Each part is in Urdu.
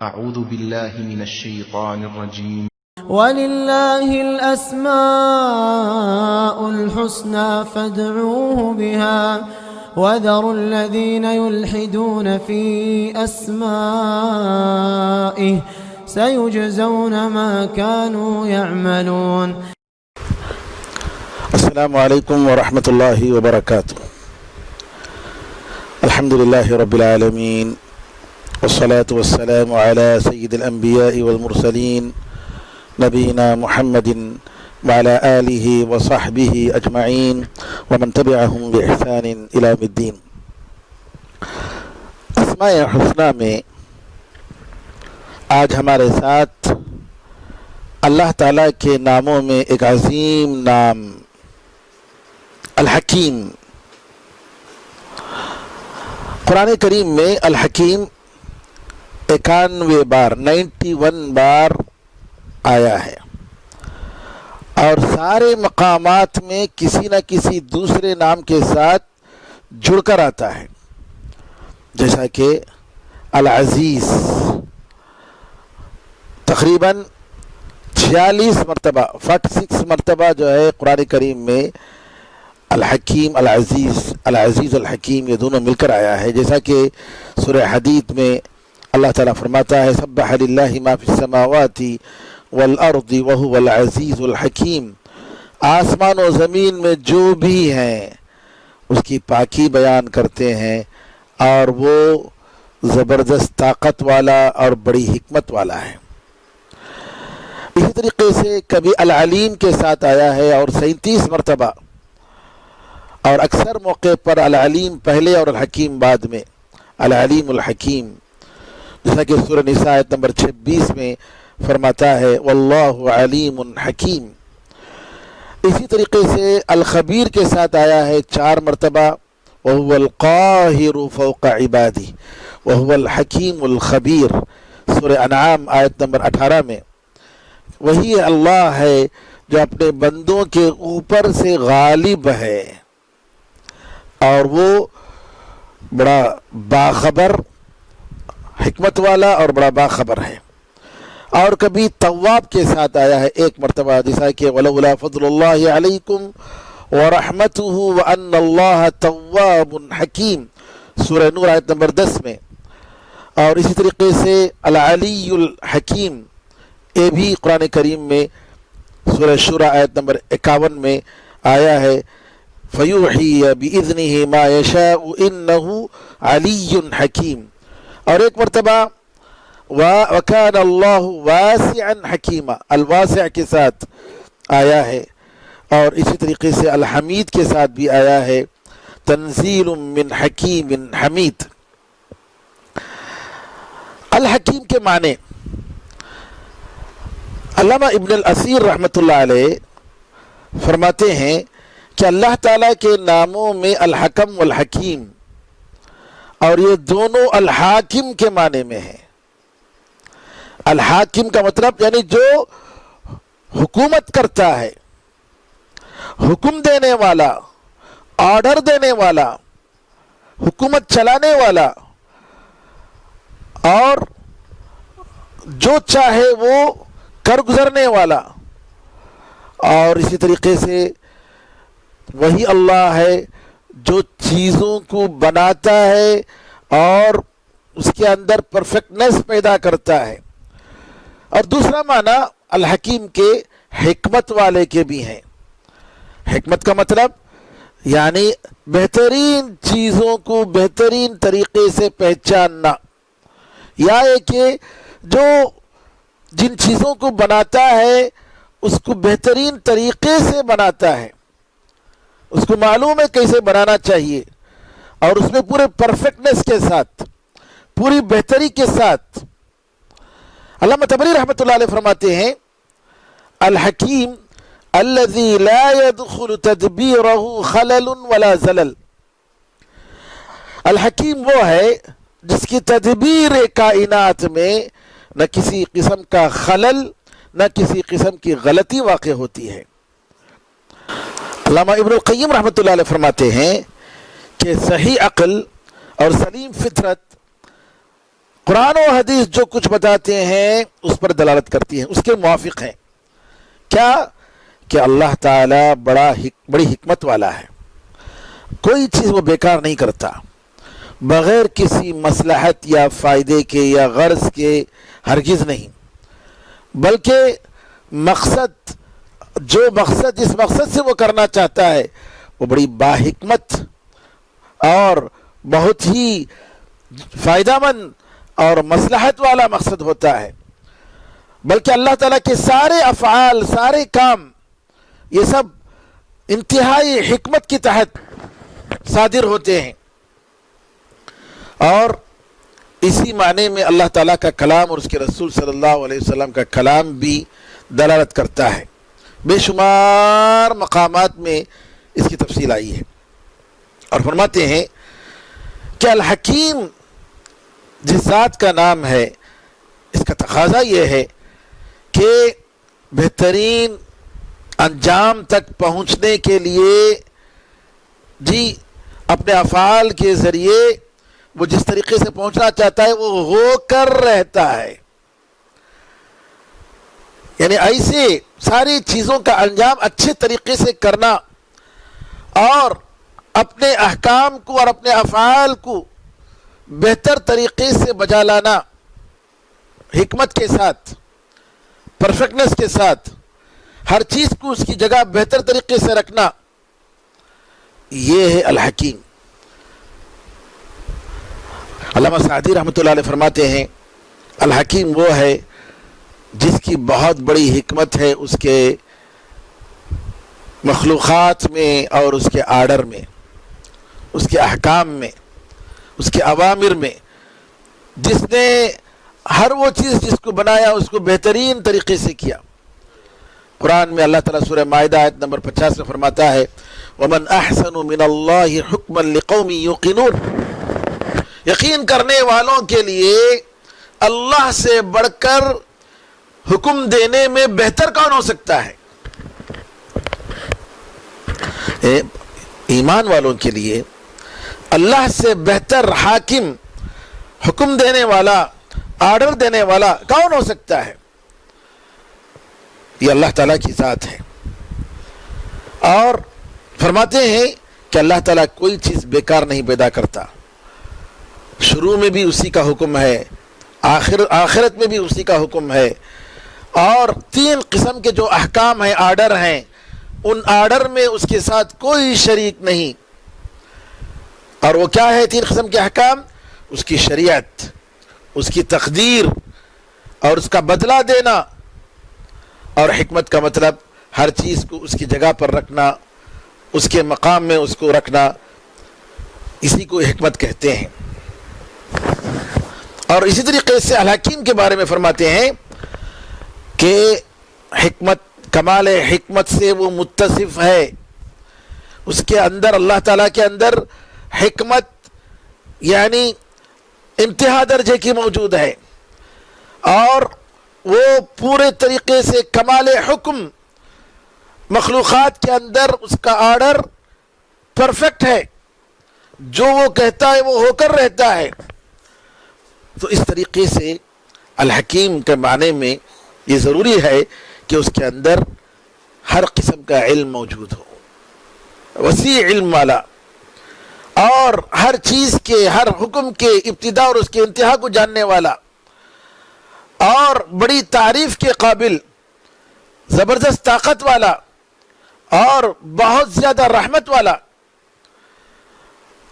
أعوذ بالله من الشيطان الرجيم. ولله الأسماء الحسنى فادعوه بها وذروا الذين يلحدون في أسمائه سيجزون ما كانوا يعملون. السلام عليكم ورحمة الله وبركاته. الحمد لله رب العالمين والصلاة والسلام على سيد الأنبياء والمرسلين نبينا محمد وعلى آله وصحبه أجمعين ومن تبعهم بإحسان إلى يوم الدين. اسماء حسنہ میں آج ہمارے ساتھ اللہ تعالیٰ کے ناموں میں ایک عظیم نام الحکیم. قرآن کریم میں الحکیم 91 بار 91 بار آیا ہے اور سارے مقامات میں کسی نہ کسی دوسرے نام کے ساتھ جڑ کر آتا ہے، جیسا کہ العزیز تقریباً 46 مرتبہ 46 مرتبہ جو ہے قرآن کریم میں الحکیم العزیز الحکیم یہ دونوں مل کر آیا ہے. جیسا کہ سورہ حدید میں اللہ تعالیٰ فرماتا ہے سبح للہ ما فی السماوات والارض وہو العزیز الحکیم. آسمان و زمین میں جو بھی ہیں اس کی پاکی بیان کرتے ہیں اور وہ زبردست طاقت والا اور بڑی حکمت والا ہے. اسی طریقے سے کبھی العلیم کے ساتھ آیا ہے اور 37 مرتبہ، اور اکثر موقع پر العلیم پہلے اور الحکیم بعد میں. العلیم الحکیم جیسا کہ سورہ نساء آیت نمبر 26 میں فرماتا ہے واللہ علیم حکیم. اسی طریقے سے الخبیر کے ساتھ آیا ہے 4 مرتبہ وہو القاہر فوق عبادہ وہو الحکیم الخبیر. سورہ انعام آیت نمبر 18 میں وہی اللہ ہے جو اپنے بندوں کے اوپر سے غالب ہے اور وہ بڑا باخبر حکمت والا اور بڑا باخبر ہے. اور کبھی تواب کے ساتھ آیا ہے 1 مرتبہ جیسا کہ ولولا فضل اللہ علیکم ورحمتہ وان اللہ تواب حکیم. سورہ نور آیت نمبر 10 میں. اور اسی طریقے سے العلی الحکیم یہ بھی قرآن کریم میں سورہ شورى آیت نمبر 51 میں آیا ہے فیوحی بإذنہ ما یشاء انہ علی حکیم. اور 1 مرتبہ وَكَانَ اللَّهُ وَاسِعًا حَكِيمًا الواسع کے ساتھ آیا ہے. اور اسی طریقے سے الحمید کے ساتھ بھی آیا ہے تنزیل من حکیم حمید. الحکیم کے معنی علامہ ابن الاثیر رحمۃ اللہ علیہ فرماتے ہیں کہ اللہ تعالیٰ کے ناموں میں الحکم والحکیم اور یہ دونوں الحاکم کے معنی میں ہیں. الحاکم کا مطلب یعنی جو حکومت کرتا ہے، حکم دینے والا، آرڈر دینے والا، حکومت چلانے والا، اور جو چاہے وہ کر گزرنے والا. اور اسی طریقے سے وہی اللہ ہے جو چیزوں کو بناتا ہے اور اس کے اندر پرفیکٹنس پیدا کرتا ہے. اور دوسرا معنی الحکیم کے حکمت والے کے بھی ہیں. حکمت کا مطلب یعنی بہترین چیزوں کو بہترین طریقے سے پہچاننا، یا کہ جو جن چیزوں کو بناتا ہے اس کو بہترین طریقے سے بناتا ہے، اس کو معلوم ہے کیسے بنانا چاہیے اور اس میں پورے پرفیکٹنس کے ساتھ، پوری بہتری کے ساتھ. علامہ طبری رحمۃ اللہ علیہ فرماتے ہیں الحکیم الذی لا يدخل تدبیرہ خلل ولا زلل. الحکیم وہ ہے جس کی تدبیر کائنات میں نہ کسی قسم کا خلل نہ کسی قسم کی غلطی واقع ہوتی ہے. علامہ ابن القیم رحمۃ اللہ علیہ فرماتے ہیں کہ صحیح عقل اور سلیم فطرت قرآن و حدیث جو کچھ بتاتے ہیں اس پر دلالت کرتی ہیں، اس کے موافق ہیں. کیا کہ اللہ تعالیٰ بڑی حکمت والا ہے، کوئی چیز وہ بیکار نہیں کرتا بغیر کسی مصلحت یا فائدے کے یا غرض کے، ہرگز نہیں، بلکہ جس مقصد سے وہ کرنا چاہتا ہے وہ بڑی باحکمت اور بہت ہی فائدہ مند اور مصلحت والا مقصد ہوتا ہے. بلکہ اللہ تعالیٰ کے سارے افعال، سارے کام، یہ سب انتہائی حکمت کے تحت صادر ہوتے ہیں. اور اسی معنی میں اللہ تعالیٰ کا کلام اور اس کے رسول صلی اللہ علیہ وسلم کا کلام بھی دلالت کرتا ہے. بے شمار مقامات میں اس کی تفصیل آئی ہے. اور فرماتے ہیں کہ الحکیم جس ذات کا نام ہے، اس کا تقاضا یہ ہے کہ بہترین انجام تک پہنچنے کے لیے اپنے افعال کے ذریعے وہ جس طریقے سے پہنچنا چاہتا ہے وہ ہو کر رہتا ہے. یعنی ایسے ساری چیزوں کا انجام اچھے طریقے سے کرنا اور اپنے احکام کو اور اپنے افعال کو بہتر طریقے سے بجا لانا، حکمت کے ساتھ، پرفیکٹنس کے ساتھ، ہر چیز کو اس کی جگہ بہتر طریقے سے رکھنا، یہ ہے الحکیم. علامہ سعدی رحمۃ اللہ علیہ فرماتے ہیں الحکیم وہ ہے جس کی بہت بڑی حکمت ہے اس کے مخلوقات میں اور اس کے آرڈر میں، اس کے احکام میں، اس کے اوامر میں، جس نے ہر وہ چیز جس کو بنایا اس کو بہترین طریقے سے کیا. قرآن میں اللہ تعالیٰ سورہ مائدہ آیت نمبر 50 میں فرماتا ہے وَمَنْ أَحْسَنُ مِنَ اللَّهِ حُكْمًا لِقَوْمٍ يُوقِنُونَ، یقین کرنے والوں کے لیے اللہ سے بڑھ کر حکم دینے میں بہتر کون ہو سکتا ہے؟ ایمان والوں کے لیے اللہ سے بہتر حاکم، حکم دینے والا، آرڈر دینے والا کون ہو سکتا ہے؟ یہ اللہ تعالیٰ کی ذات ہے. اور فرماتے ہیں کہ اللہ تعالیٰ کوئی چیز بیکار نہیں پیدا کرتا، شروع میں بھی اسی کا حکم ہے، آخرت میں بھی اسی کا حکم ہے. اور 3 قسم کے جو احکام ہیں، آرڈر ہیں، ان آرڈر میں اس کے ساتھ کوئی شریک نہیں. اور وہ کیا ہے 3 قسم کے احکام؟ اس کی شریعت، اس کی تقدیر اور اس کا بدلہ دینا. اور حکمت کا مطلب ہر چیز کو اس کی جگہ پر رکھنا، اس کے مقام میں اس کو رکھنا، اسی کو حکمت کہتے ہیں. اور اسی طریقے سے الحکیم کے بارے میں فرماتے ہیں کہ حکمت، کمال حکمت سے وہ متصف ہے. اس کے اندر، اللہ تعالیٰ کے اندر حکمت یعنی انتہا درجے کی موجود ہے، اور وہ پورے طریقے سے کمال حکم، مخلوقات کے اندر اس کا آرڈر پرفیکٹ ہے، جو وہ کہتا ہے وہ ہو کر رہتا ہے. تو اس طریقے سے الحکیم کے معنی میں یہ ضروری ہے کہ اس کے اندر ہر قسم کا علم موجود ہو، وسیع علم والا، اور ہر چیز کے، ہر حکم کے ابتدا اور اس کے انتہا کو جاننے والا، اور بڑی تعریف کے قابل، زبردست طاقت والا، اور بہت زیادہ رحمت والا،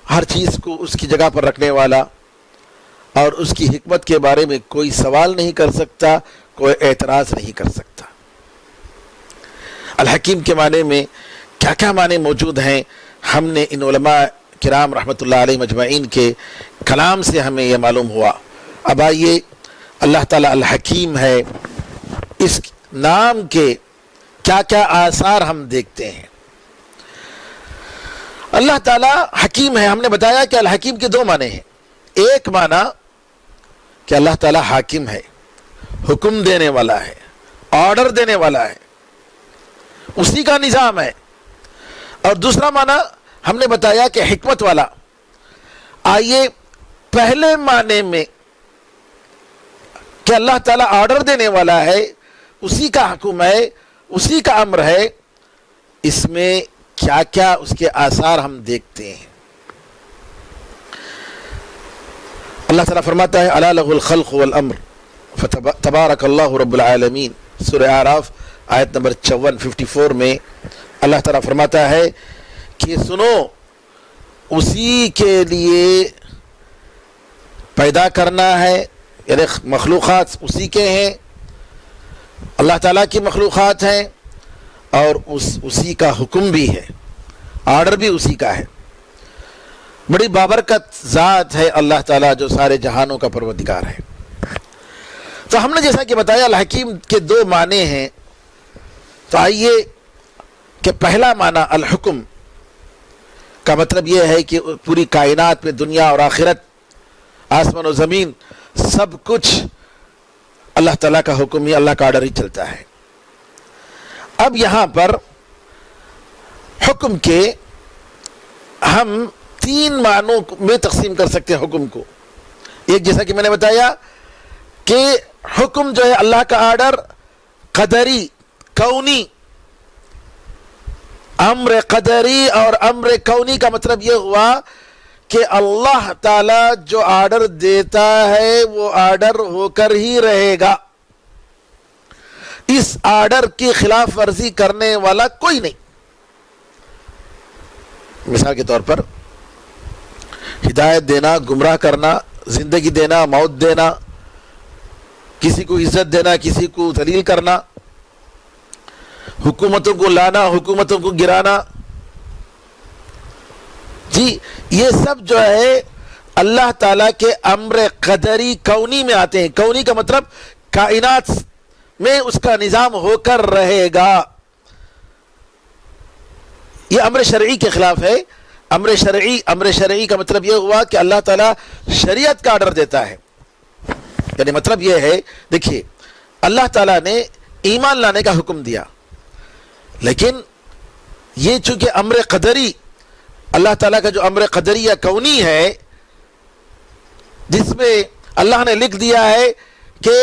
ہر چیز کو اس کی جگہ پر رکھنے والا، اور اس کی حکمت کے بارے میں کوئی سوال نہیں کر سکتا، کوئی اعتراض نہیں کر سکتا. الحکیم کے معنی میں کیا کیا معنی موجود ہیں، ہم نے ان علماء کرام رحمۃ اللہ علیہ مجمعین کے کلام سے ہمیں یہ معلوم ہوا. اب آئیے اللہ تعالیٰ الحکیم ہے، اس نام کے کیا کیا آثار ہم دیکھتے ہیں. اللہ تعالیٰ حکیم ہے. ہم نے بتایا کہ الحکیم کے 2 معنی ہیں. ایک معنی کہ اللہ تعالیٰ حاکم ہے، حکم دینے والا ہے، آرڈر دینے والا ہے، اسی کا نظام ہے. اور دوسرا معنی ہم نے بتایا کہ حکمت والا. آئیے پہلے معنی میں کہ اللہ تعالیٰ آرڈر دینے والا ہے، اسی کا حکم ہے، اسی کا امر ہے، اس میں کیا کیا اس کے آثار ہم دیکھتے ہیں۔ اللہ تعالیٰ فرماتا ہے الا لہ الخلق والامر فتبارک اللہ رب العالمین، سورہ اعراف آیت نمبر 54 میں اللہ تعالیٰ فرماتا ہے کہ سنو، اسی کے لیے پیدا کرنا ہے، یعنی مخلوقات اسی کے ہیں، اللہ تعالیٰ کی مخلوقات ہیں، اور اسی کا حکم بھی ہے، آرڈر بھی اسی کا ہے۔ بڑی بابرکت ذات ہے اللہ تعالیٰ جو سارے جہانوں کا پروردگار ہے۔ تو ہم نے جیسا کہ بتایا الحکیم کے دو معنی ہیں، تو آئیے کہ پہلا معنی الحکم کا مطلب یہ ہے کہ پوری کائنات میں دنیا اور آخرت، آسمان و زمین، سب کچھ اللہ تعالیٰ کا حکم ہی، اللہ کا آرڈر ہی چلتا ہے۔ اب یہاں پر حکم کے ہم 3 معنوں میں تقسیم کر سکتے ہیں حکم کو۔ ایک جیسا کہ میں نے بتایا کہ حکم جو ہے اللہ کا آرڈر قدری، کونی، امر قدری اور امر کونی کا مطلب یہ ہوا کہ اللہ تعالی جو آرڈر دیتا ہے وہ آرڈر ہو کر ہی رہے گا، اس آرڈر کی خلاف ورزی کرنے والا کوئی نہیں۔ مثال کے طور پر ہدایت دینا، گمراہ کرنا، زندگی دینا، موت دینا، کسی کو عزت دینا، کسی کو ذلیل کرنا، حکومتوں کو لانا، حکومتوں کو گرانا، جی یہ سب جو ہے اللہ تعالیٰ کے امر قدری کونی میں آتے ہیں۔ کونی کا مطلب کائنات میں اس کا نظام ہو کر رہے گا۔ یہ امر شرعی کے خلاف ہے۔ امر شرعی کا مطلب یہ ہوا کہ اللہ تعالیٰ شریعت کا آرڈر دیتا ہے، یعنی مطلب یہ ہے، دیکھیے اللہ تعالیٰ نے ایمان لانے کا حکم دیا، لیکن یہ چونکہ امر قدری، اللہ تعالیٰ کا جو امر قدری یا کونی ہے، جس میں اللہ نے لکھ دیا ہے کہ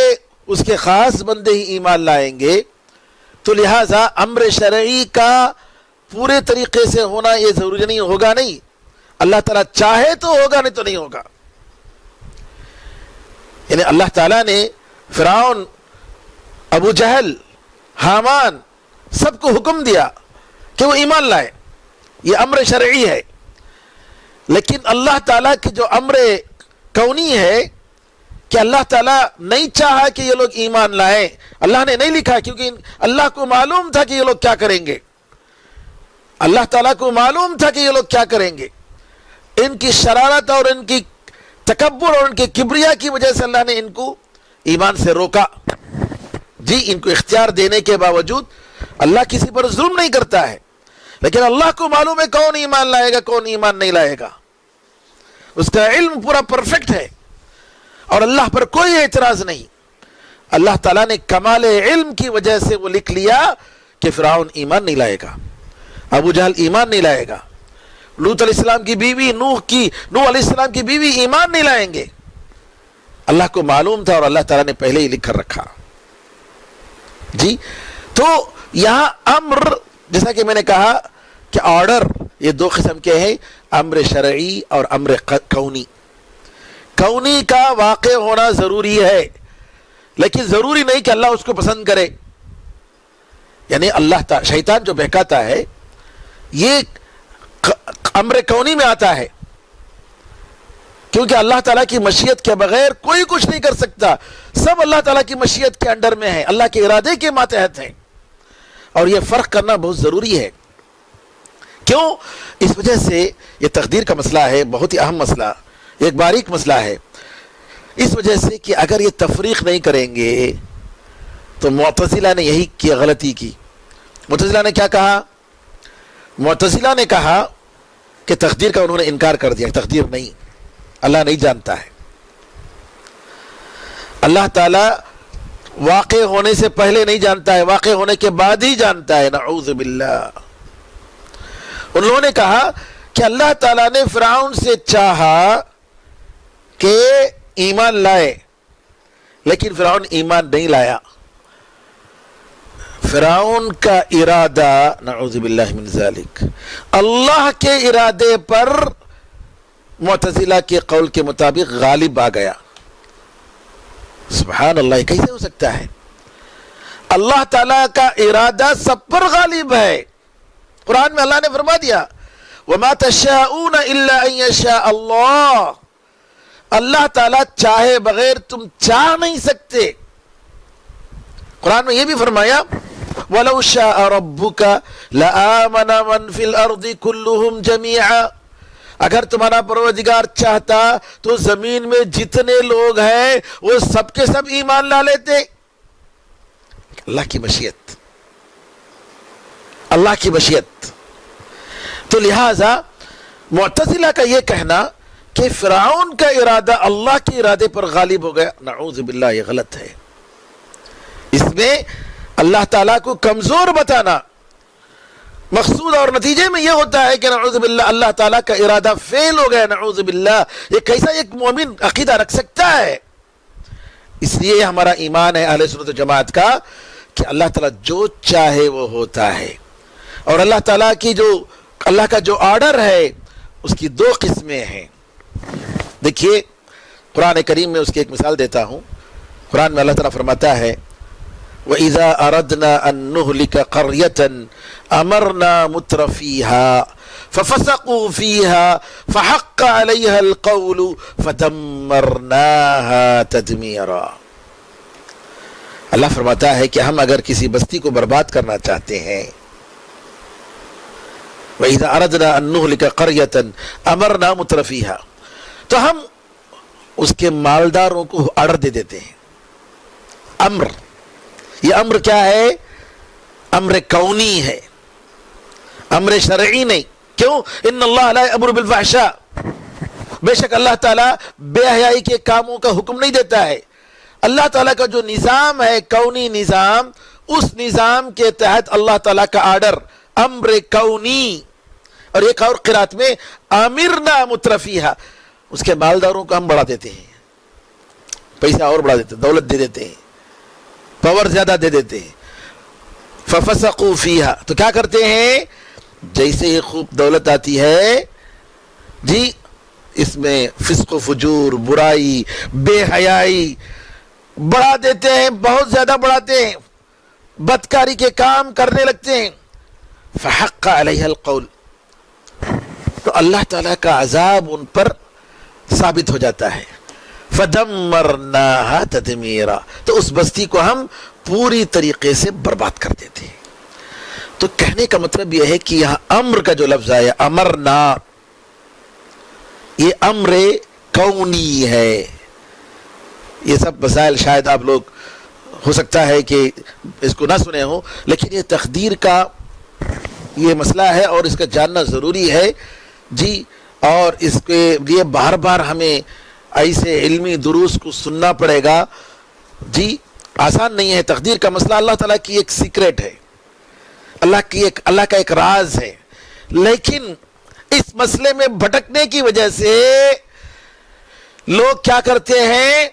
اس کے خاص بندے ہی ایمان لائیں گے، تو لہٰذا امر شرعی کا پورے طریقے سے ہونا یہ ضروری نہیں ہوگا، نہیں، اللہ تعالیٰ چاہے تو ہوگا، نہیں تو نہیں ہوگا۔ یعنی اللہ تعالیٰ نے فرعون، ابو جہل، حامان سب کو حکم دیا کہ وہ ایمان لائے، یہ امر شرعی ہے، لیکن اللہ تعالیٰ کی جو امر کونی ہے کہ اللہ تعالیٰ نہیں چاہا کہ یہ لوگ ایمان لائیں، اللہ نے نہیں لکھا، کیونکہ اللہ کو معلوم تھا کہ یہ لوگ کیا کریں گے، اللہ تعالیٰ کو معلوم تھا کہ یہ لوگ کیا کریں گے۔ ان کی شرارت اور ان کی تکبر اور ان کے کبریا کی وجہ سے اللہ نے ان کو ایمان سے روکا۔ جی ان کو اختیار دینے کے باوجود اللہ کسی پر ظلم نہیں کرتا ہے، لیکن اللہ کو معلوم ہے کون ایمان لائے گا، کون ایمان نہیں لائے گا، اس کا علم پورا پرفیکٹ ہے، اور اللہ پر کوئی اعتراض نہیں۔ اللہ تعالیٰ نے کمال علم کی وجہ سے وہ لکھ لیا کہ فرعون ایمان نہیں لائے گا، ابو جہل ایمان نہیں لائے گا، لوط علیہ السلام کی بیوی نوح علیہ السلام کی بیوی ایمان نہیں لائیں گے۔ اللہ کو معلوم تھا اور اللہ تعالیٰ نے پہلے ہی لکھ کر رکھا۔ جی تو یہاں امر، جیسا کہ میں نے کہا کہ آرڈر یہ 2 قسم کے ہیں، امر شرعی اور امر کونی۔ کونی کا واقع ہونا ضروری ہے، لیکن ضروری نہیں کہ اللہ اس کو پسند کرے۔ یعنی شیطان جو بہکاتا ہے یہ امر کونی میں آتا ہے، کیونکہ اللہ تعالیٰ کی مشیت کے بغیر کوئی کچھ نہیں کر سکتا، سب اللہ تعالیٰ کی مشیت کے انڈر میں ہے، اللہ کے ارادے کے ماتحت ہیں، اور یہ فرق کرنا بہت ضروری ہے۔ کیوں؟ اس وجہ سے یہ تقدیر کا مسئلہ ہے، بہت ہی اہم مسئلہ، ایک باریک مسئلہ ہے، اس وجہ سے کہ اگر یہ تفریق نہیں کریں گے تو معتزلہ نے یہی کی غلطی کی۔ معتزلہ نے کیا کہا؟ معتزلہ نے کہا کہ تقدیر کا انہوں نے انکار کر دیا، تقدیر نہیں، اللہ نہیں جانتا ہے، اللہ تعالیٰ واقع ہونے سے پہلے نہیں جانتا ہے، واقع ہونے کے بعد ہی جانتا ہے، نعوذ باللہ۔ انہوں نے کہا کہ اللہ تعالیٰ نے فرعون سے چاہا کہ ایمان لائے، لیکن فرعون ایمان نہیں لایا. فرعون کا ارادہ نعوذ باللہ من ذالک اللہ کے ارادے پر معتزلہ کے قول کے مطابق غالب آ گیا. سبحان اللہ، یہ کیسے ہو سکتا ہے؟ اللہ تعالیٰ کا ارادہ سب پر غالب ہے. قرآن میں اللہ نے فرما دیا وَمَا تَشَاءُونَ إِلَّا أَن يَشَاءَ اللَّهُ. اللہ تعالیٰ چاہے بغیر تم چاہ نہیں سکتے. قرآن میں یہ بھی فرمایا وَلَوْ شَاءَ رَبُّكَ لَآمَنَ مَنْ فِي الْأَرْضِ كُلُّهُمْ جَمِيعًا. اگر تمہارا پروردگار چاہتا تو زمین میں جتنے لوگ ہیں وہ سب کے سب ایمان لا لیتے. اللہ کی مشیت، اللہ کی مشیت. تو لہذا معتزلہ کا یہ کہنا کہ فرعون کا ارادہ اللہ کے ارادے پر غالب ہو گیا، نعوذ باللہ، یہ غلط ہے. اس میں اللہ تعالیٰ کو کمزور بتانا مقصود اور نتیجے میں یہ ہوتا ہے کہ نعوذ باللہ اللہ تعالیٰ کا ارادہ فیل ہو گیا. نعوذ باللہ، یہ کیسا ایک مومن عقیدہ رکھ سکتا ہے؟ اس لیے ہمارا ایمان ہے اہل سنت و جماعت کا کہ اللہ تعالیٰ جو چاہے وہ ہوتا ہے، اور اللہ تعالیٰ کی اللہ کا جو آرڈر ہے اس کی دو قسمیں ہیں. دیکھیے قرآن کریم میں اس کی ایک مثال دیتا ہوں. قرآن میں اللہ تعالیٰ فرماتا ہے وَإِذَا أَرَدْنَا أَن نُهْلِكَ قَرْيَةً أَمَرْنَا مُتْرَفِيهَا فَفَسَقُوا فِيهَا فَحَقَّ عَلَيْهَا الْقَوْلُ فَدَمَّرْنَاهَا تَدْمِيرًا. اللہ فرماتا ہے کہ ہم اگر کسی بستی کو برباد کرنا چاہتے ہیں، وَإِذَا أَرَدْنَا أَن نُهْلِكَ قَرْيَةً أَمَرْنَا مُتْرَفِيهَا، تو ہم اس کے مالداروں کو آرڈر دے دیتے ہیں. امر، یہ امر کیا ہے؟ امر کونی ہے، امر شرعی نہیں. کیوں؟ ان اللہ لا یأمر بالفحشاء، بے شک اللہ تعالیٰ بے حیائی کے کاموں کا حکم نہیں دیتا ہے. اللہ تعالیٰ کا جو نظام ہے کونی نظام، اس نظام کے تحت اللہ تعالیٰ کا آرڈر امر کونی. اور ایک اور قرات میں امرنا مترفیہا، اس کے مالداروں کو ہم بڑھا دیتے ہیں، پیسہ اور بڑھا دیتے ہیں، دولت دے دیتے ہیں، پاور زیادہ دے دیتے ہیں. فَفَسَقُوا فِيهَا، تو کیا کرتے ہیں؟ جیسے ہی خوب دولت آتی ہے جی، اس میں فسق و فجور، برائی، بے حیائی بڑھا دیتے ہیں، بہت زیادہ بڑھاتے ہیں، بدکاری کے کام کرنے لگتے ہیں. فَحَقَّ عَلَيْهَا الْقَوْلُ، تو اللہ تعالیٰ کا عذاب ان پر ثابت ہو جاتا ہے. فَدَمَّرْنَاهَا تَدْمِيرًا، تو اس بستی کو ہم پوری طریقے سے برباد کر دیتے ہیں. تو کہنے کا مطلب یہ ہے کہ یہاں امر کا جو لفظ آیا امرنا، یہ امر کونی ہے. یہ سب مسائل شاید آپ لوگ ہو سکتا ہے کہ اس کو نہ سنے ہوں، لیکن یہ تقدیر کا یہ مسئلہ ہے اور اس کا جاننا ضروری ہے جی. اور اس کے لیے بار بار ہمیں ایسے علمی دروس کو سننا پڑے گا جی. آسان نہیں ہے. تقدیر کا مسئلہ اللہ تعالیٰ کی ایک سیکریٹ ہے، اللہ کا ایک راز ہے. لیکن اس مسئلے میں بھٹکنے کی وجہ سے لوگ کیا کرتے ہیں؟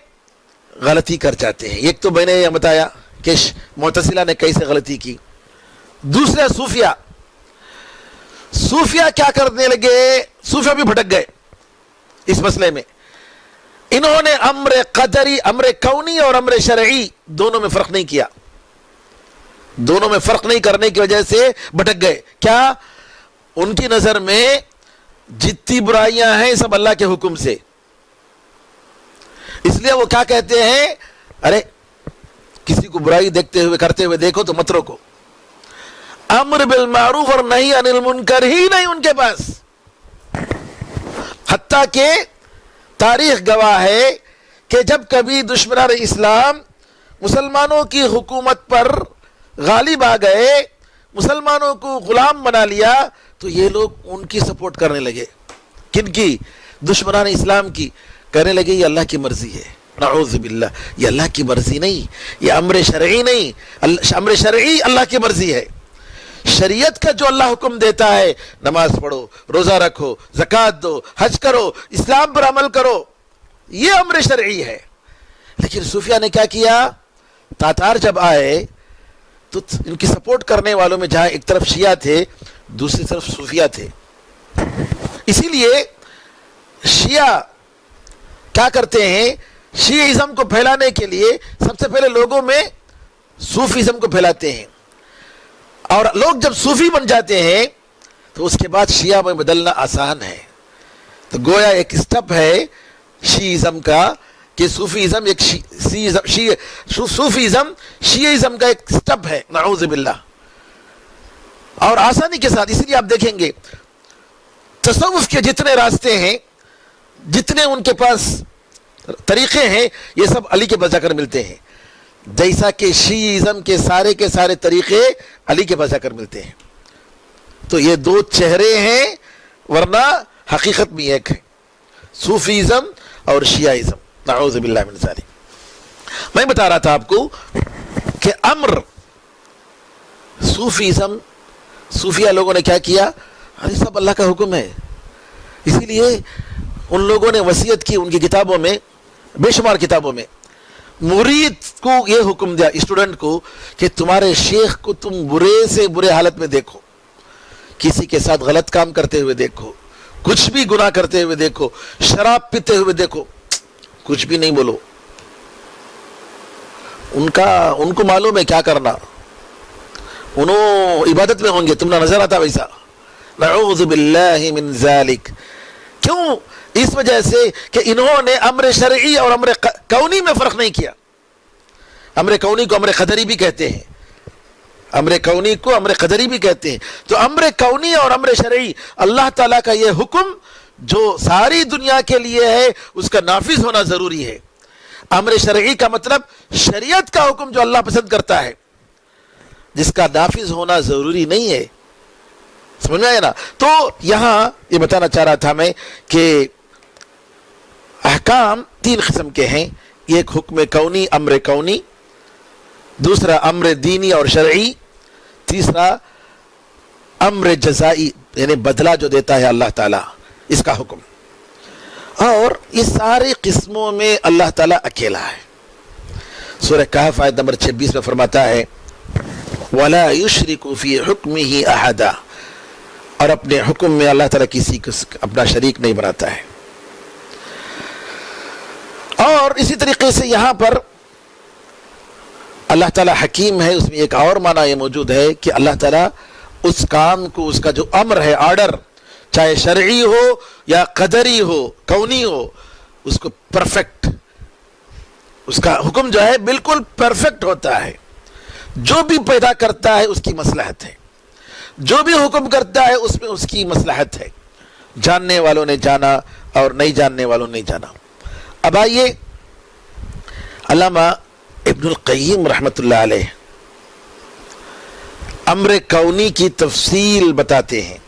غلطی کر جاتے ہیں. ایک تو میں نے یہ بتایا کہ معتزلہ نے کیسے غلطی کی. دوسرا صوفیہ کیا کرنے لگے؟ صوفیہ بھی بھٹک گئے اس مسئلے میں. انہوں نے امر قدری، امر کونی اور امر شرعی دونوں میں فرق نہیں کیا. دونوں میں فرق نہیں کرنے کی وجہ سے بھٹک گئے. کیا؟ ان کی نظر میں جتنی برائیاں ہیں سب اللہ کے حکم سے. اس لیے وہ کیا کہتے ہیں؟ ارے کسی کو برائی دیکھتے ہوئے کرتے ہوئے دیکھو تو مت روکو. امر بالمعروف اور نہی عن المنکر ہی نہیں ان کے پاس. حتیٰ کہ تاریخ گواہ ہے کہ جب کبھی دشمنان اسلام مسلمانوں کی حکومت پر غالب آ گئے، مسلمانوں کو غلام بنا لیا، تو یہ لوگ ان کی سپورٹ کرنے لگے. کن کی؟ دشمنان اسلام کی. کہنے لگے یہ اللہ کی مرضی ہے. نعوذ باللہ، یہ اللہ کی مرضی نہیں، یہ امر شرعی نہیں. امر شرعی اللہ کی مرضی ہے. شریعت کا جو اللہ حکم دیتا ہے، نماز پڑھو، روزہ رکھو، زکوٰۃ دو، حج کرو، اسلام پر عمل کرو، یہ امر شرعی ہے. لیکن صوفیہ نے کیا کیا؟ تاتار جب آئے تو ان کی سپورٹ کرنے والوں میں جہاں ایک طرف شیعہ تھے دوسری طرف صوفیہ تھے. اسی لیے شیعہ کیا کرتے ہیں؟ شیعیزم کو پھیلانے کے لیے سب سے پہلے لوگوں میں صوفیزم کو پھیلاتے ہیں، اور لوگ جب صوفی بن جاتے ہیں تو اس کے بعد شیعہ میں بدلنا آسان ہے. تو گویا ایک سٹیپ ہے شیعیزم کا کہ صوفیزم ایک صوفیزم شیعیزم کا ایک سٹیپ ہے، نعوذ باللہ، اور آسانی کے ساتھ. اسی لیے آپ دیکھیں گے تصوف کے جتنے راستے ہیں، جتنے ان کے پاس طریقے ہیں، یہ سب علی کے پاس جا کر ملتے ہیں، جیسا کہ شیعیزم کے سارے طریقے علی کے پاس جا کر ملتے ہیں. تو یہ دو چہرے ہیں، ورنہ حقیقت میں ایک ہے، صوفیزم اور شیعیزم. نعوذ باللہ من ذالک. میں بتا رہا تھا آپ کو کہ امر صوفیزم، صوفیہ لوگوں نے کیا کیا؟ ارے سب اللہ کا حکم ہے. اسی لیے ان لوگوں نے وصیت کی ان کی کتابوں میں، بے شمار کتابوں میں، مرید کو یہ حکم دیا، اسٹوڈنٹ کو، کہ تمہارے شیخ کو تم برے سے برے حالت میں دیکھو، کسی کے ساتھ غلط کام کرتے ہوئے دیکھو، کچھ بھی گناہ کرتے ہوئے دیکھو، شراب پیتے ہوئے دیکھو، کچھ بھی نہیں بولو. ان کو معلوم ہے کیا کرنا، انہوں عبادت میں ہوں گے، تم نہ نظر آتا ویسا. نعوذ باللہ من ذالک. کیوں؟ اس وجہ سے کہ انہوں نے امر شرعی اور امر کونی میں فرق نہیں کیا. امر کونی کو امر قدری بھی کہتے ہیں، امر کونی کو امر قدری بھی کہتے ہیں. تو امر کونی اور امر شرعی، اللہ تعالیٰ کا یہ حکم جو ساری دنیا کے لیے ہے اس کا نافذ ہونا ضروری ہے. امر شرعی کا مطلب شریعت کا حکم جو اللہ پسند کرتا ہے، جس کا نافذ ہونا ضروری نہیں ہے. سمجھ میں آیا نا؟ تو یہاں یہ بتانا چاہ رہا تھا میں کہ احکام 3 قسم کے ہیں. ایک حکم کونی، امر کونی، دوسرا امر دینی اور شرعی، تیسرا امر جزائی یعنی بدلہ جو دیتا ہے اللہ تعالیٰ، اس کا حکم. اور اس ساری قسموں میں اللہ تعالیٰ اکیلا ہے. سورہ کہف آیت نمبر 26 میں فرماتا ہے وَلَا يُشْرِكُ فِي حُكْمِهِ أَحَدًا، اور اپنے حکم میں اللہ تعالیٰ کسی کو اپنا شریک نہیں بناتا ہے. اور اسی طریقے سے یہاں پر اللہ تعالیٰ حکیم ہے، اس میں ایک اور معنی یہ موجود ہے کہ اللہ تعالیٰ اس کام کو، اس کا جو امر ہے، آرڈر، چاہے شرعی ہو یا قدری ہو، کونی ہو، اس کو پرفیکٹ، اس کا حکم جو ہے بالکل پرفیکٹ ہوتا ہے. جو بھی پیدا کرتا ہے اس کی مصلحت ہے، جو بھی حکم کرتا ہے اس میں اس کی مصلحت ہے. جاننے والوں نے جانا اور نہیں جاننے والوں نے نہیں جانا. اب آئیے علامہ ابن القیم رحمۃ اللہ علیہ امر کونی کی تفصیل بتاتے ہیں.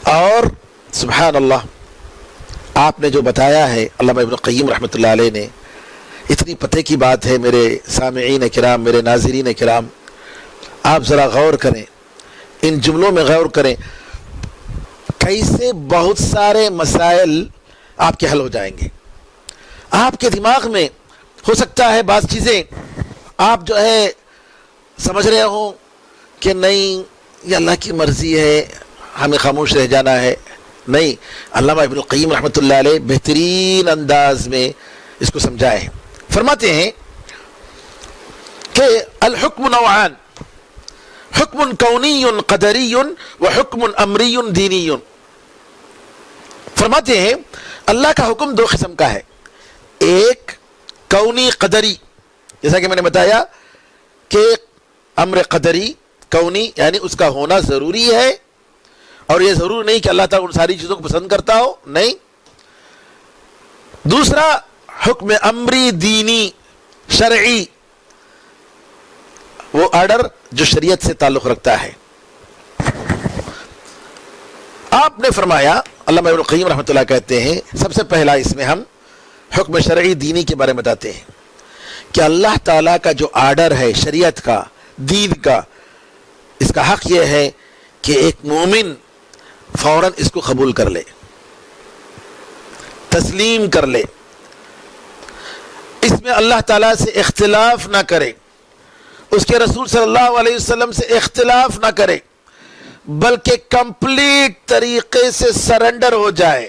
اور سبحان اللہ، آپ نے جو بتایا ہے علامہ ابن القیم رحمۃ اللہ علیہ نے، اتنی پتہ کی بات ہے میرے سامعین کرام، میرے ناظرین کرام. آپ ذرا غور کریں، ان جملوں میں غور کریں، کیسے بہت سارے مسائل آپ کے حل ہو جائیں گے. آپ کے دماغ میں ہو سکتا ہے بعض چیزیں آپ جو ہے سمجھ رہے ہوں کہ نہیں یہ اللہ کی مرضی ہے، ہمیں خاموش رہ جانا ہے. نہیں، علامہ ابن القیم رحمۃ اللہ علیہ بہترین انداز میں اس کو سمجھائے ہیں. فرماتے ہیں کہ الحکم نوعان، حکم کونی قدری و حکم امری دینی. فرماتے ہیں اللہ کا حکم 2 قسم کا ہے. ایک کونی قدری، جیسا کہ میں نے بتایا کہ امر قدری کونی یعنی اس کا ہونا ضروری ہے، اور یہ ضرور نہیں کہ اللہ تعالیٰ ان ساری چیزوں کو پسند کرتا ہو، نہیں. دوسرا حکم امری دینی شرعی، وہ آرڈر جو شریعت سے تعلق رکھتا ہے. آپ نے فرمایا، علامہ ابن القیم رحمۃ اللہ کہتے ہیں، سب سے پہلا اس میں ہم حکم شرعی دینی کے بارے میں بتاتے ہیں کہ اللہ تعالیٰ کا جو آرڈر ہے شریعت کا، دین کا، اس کا حق یہ ہے کہ ایک مومن فوراً اس کو قبول کر لے، تسلیم کر لے. جس میں اللہ تعالیٰ سے اختلاف نہ کرے، اس کے رسول صلی اللہ علیہ وسلم سے اختلاف نہ کرے، بلکہ کمپلیٹ طریقے سے سرنڈر ہو جائے.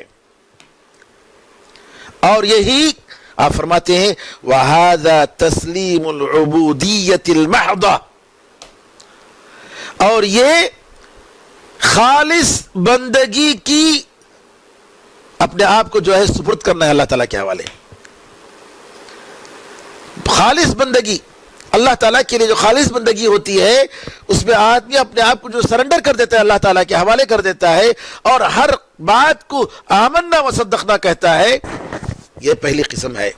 اور یہی آپ فرماتے ہیں وَهَذَا تَسْلِيمُ الْعُبُودِيَّةِ الْمَحْضَةِ، اور یہ خالص بندگی کی اپنے آپ کو جو ہے سپرد کرنا ہے اللہ تعالیٰ کے حوالے. خالص بندگی اللہ تعالیٰ کے لیے جو خالص بندگی ہوتی ہے، اس میں آدمی اپنے آپ کو جو سرنڈر کر دیتا ہے اللہ تعالیٰ کے حوالے کر دیتا ہے اور ہر بات کو آمنا و صدقنا کہتا ہے، یہ پہلی قسم ہے.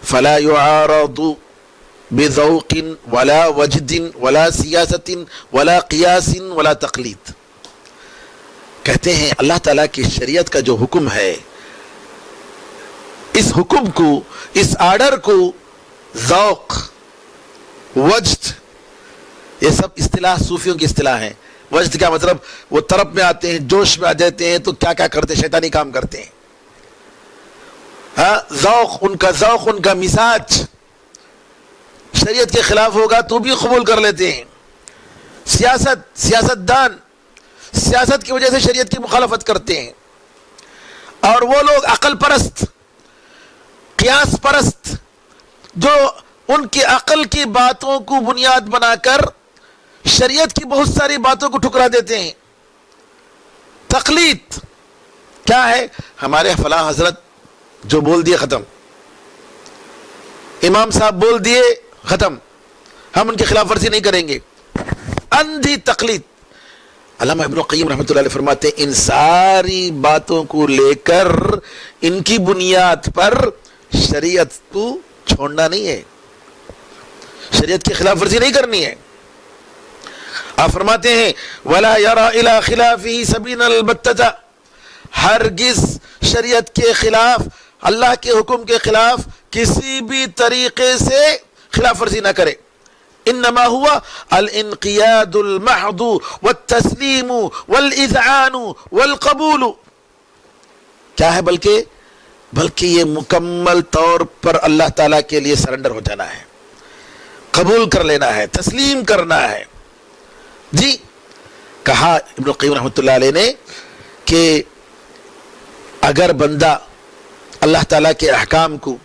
فلا يعارض بذوق ولا وجد ولا سیاست ولا قیاس ولا تقلید. کہتے ہیں اللہ تعالیٰ کی شریعت کا جو حکم ہے، اس حکم کو، اس آرڈر کو ذوق، وجد، یہ سب اصطلاح صوفیوں کی اصطلاح ہیں. وجد کا مطلب وہ طرب میں آتے ہیں، جوش میں آ جاتے ہیں تو کیا کیا کرتے ہیں، شیطانی کام کرتے ہیں. ہاں، ذوق، ان کا مزاج شریعت کے خلاف ہوگا تو بھی قبول کر لیتے ہیں. سیاست دان سیاست کی وجہ سے شریعت کی مخالفت کرتے ہیں. اور وہ لوگ عقل پرست، قیاس پرست، جو ان کی عقل کی باتوں کو بنیاد بنا کر شریعت کی بہت ساری باتوں کو ٹھکرا دیتے ہیں. تقلید کیا ہے؟ ہمارے فلاں حضرت جو بول دیے ختم، امام صاحب بول دیے ختم، ہم ان کی خلاف ورزی نہیں کریں گے. اندھی تقلید. علامہ ابن القیم رحمۃ اللہ علیہ فرماتے ہیں ان ساری باتوں کو لے کر ان کی بنیاد پر شریعت کو چھوڑنا نہیں ہے، شریعت کی خلاف ورزی نہیں کرنی ہے. آپ فرماتے ہیں وَلَا يَرَى إِلَى خِلَافِهِ سَبِيلًا الْبَتَّةَ، ہرگز شریعت کے خلاف، اللہ کے حکم کے خلاف کسی بھی طریقے سے خلاف ورزی نہ کرے. انما ہوا الانقیاد المحض والتسلیم والاذعان والقبول. کیا ہے؟ بلکہ یہ مکمل طور پر اللہ تعالیٰ کے لیے سرنڈر ہو جانا ہے، قبول کر لینا ہے، تسلیم کرنا ہے. جی کہا ابن القیم رحمۃ اللہ علیہ نے کہ اگر بندہ اللہ تعالیٰ کے احکام کو،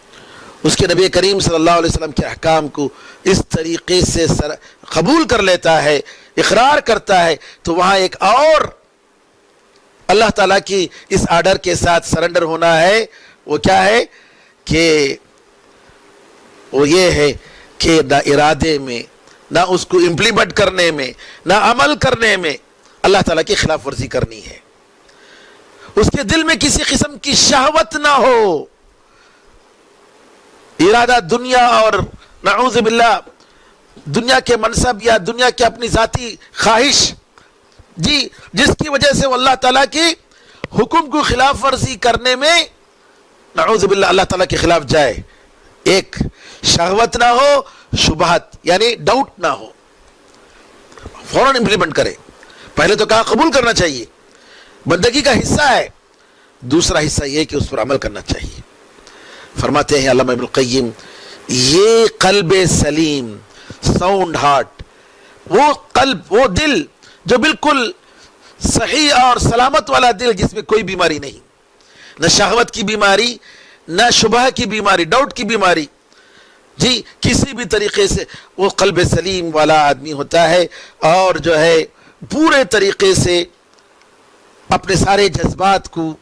اس کے نبی کریم صلی اللہ علیہ وسلم کے احکام کو اس طریقے سے قبول کر لیتا ہے، اقرار کرتا ہے، تو وہاں ایک اور اللہ تعالیٰ کی اس آرڈر کے ساتھ سرنڈر ہونا ہے. وہ کیا ہے کہ وہ یہ ہے کہ نہ ارادے میں، نہ اس کو امپلیمنٹ کرنے میں، نہ عمل کرنے میں اللہ تعالیٰ کی خلاف ورزی کرنی ہے. اس کے دل میں کسی قسم کی شہوت نہ ہو، ارادہ دنیا اور نعوذ باللہ دنیا کے منصب یا دنیا کے اپنی ذاتی خواہش، جی جس کی وجہ سے وہ اللہ تعالیٰ کی حکم کو خلاف ورزی کرنے میں نعوذ باللہ اللہ تعالیٰ کے خلاف جائے. ایک شہوت نہ ہو، شبہت یعنی ڈاؤٹ نہ ہو، فوراً امپلیمنٹ کرے. پہلے تو کہا قبول کرنا چاہیے، بندگی کا حصہ ہے. دوسرا حصہ یہ کہ اس پر عمل کرنا چاہیے. فرماتے ہیں علامہ ابن القیم یہ قلب سلیم، ساؤنڈ ہارٹ، وہ قلب، وہ دل جو بالکل صحیح اور سلامت والا دل، جس میں کوئی بیماری نہیں، نہ شہوت کی بیماری، نہ شبہ کی بیماری، ڈاؤٹ کی بیماری، جی کسی بھی طریقے سے وہ قلب سلیم والا آدمی ہوتا ہے اور جو ہے پورے طریقے سے اپنے سارے جذبات کو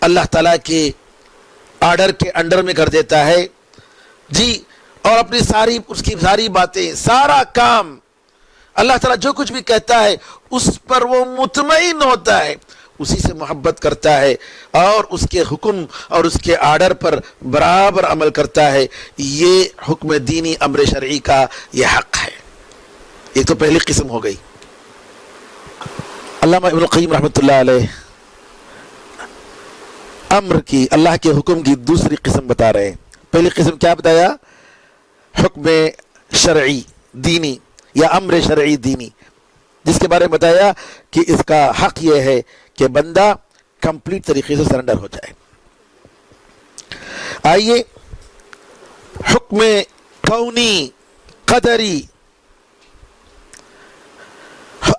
اللہ تعالیٰ کے آرڈر کے انڈر میں کر دیتا ہے. جی اور اپنی اس کی ساری باتیں، سارا کام اللہ تعالیٰ جو کچھ بھی کہتا ہے اس پر وہ مطمئن ہوتا ہے، اسی سے محبت کرتا ہے اور اس کے حکم اور اس کے آرڈر پر برابر عمل کرتا ہے. یہ حکم دینی امر شرعی کا یہ حق ہے. یہ تو پہلی قسم ہو گئی. علامہ ابن القیم رحمۃ اللہ علیہ امر کی، اللہ کے حکم کی دوسری قسم بتا رہے ہیں. پہلی قسم کیا بتایا؟ حکم شرعی دینی یا امر شرعی دینی، جس کے بارے میں بتایا کہ اس کا حق یہ ہے کہ بندہ کمپلیٹ طریقے سے سرنڈر ہو جائے. آئیے حکم کونی قدری،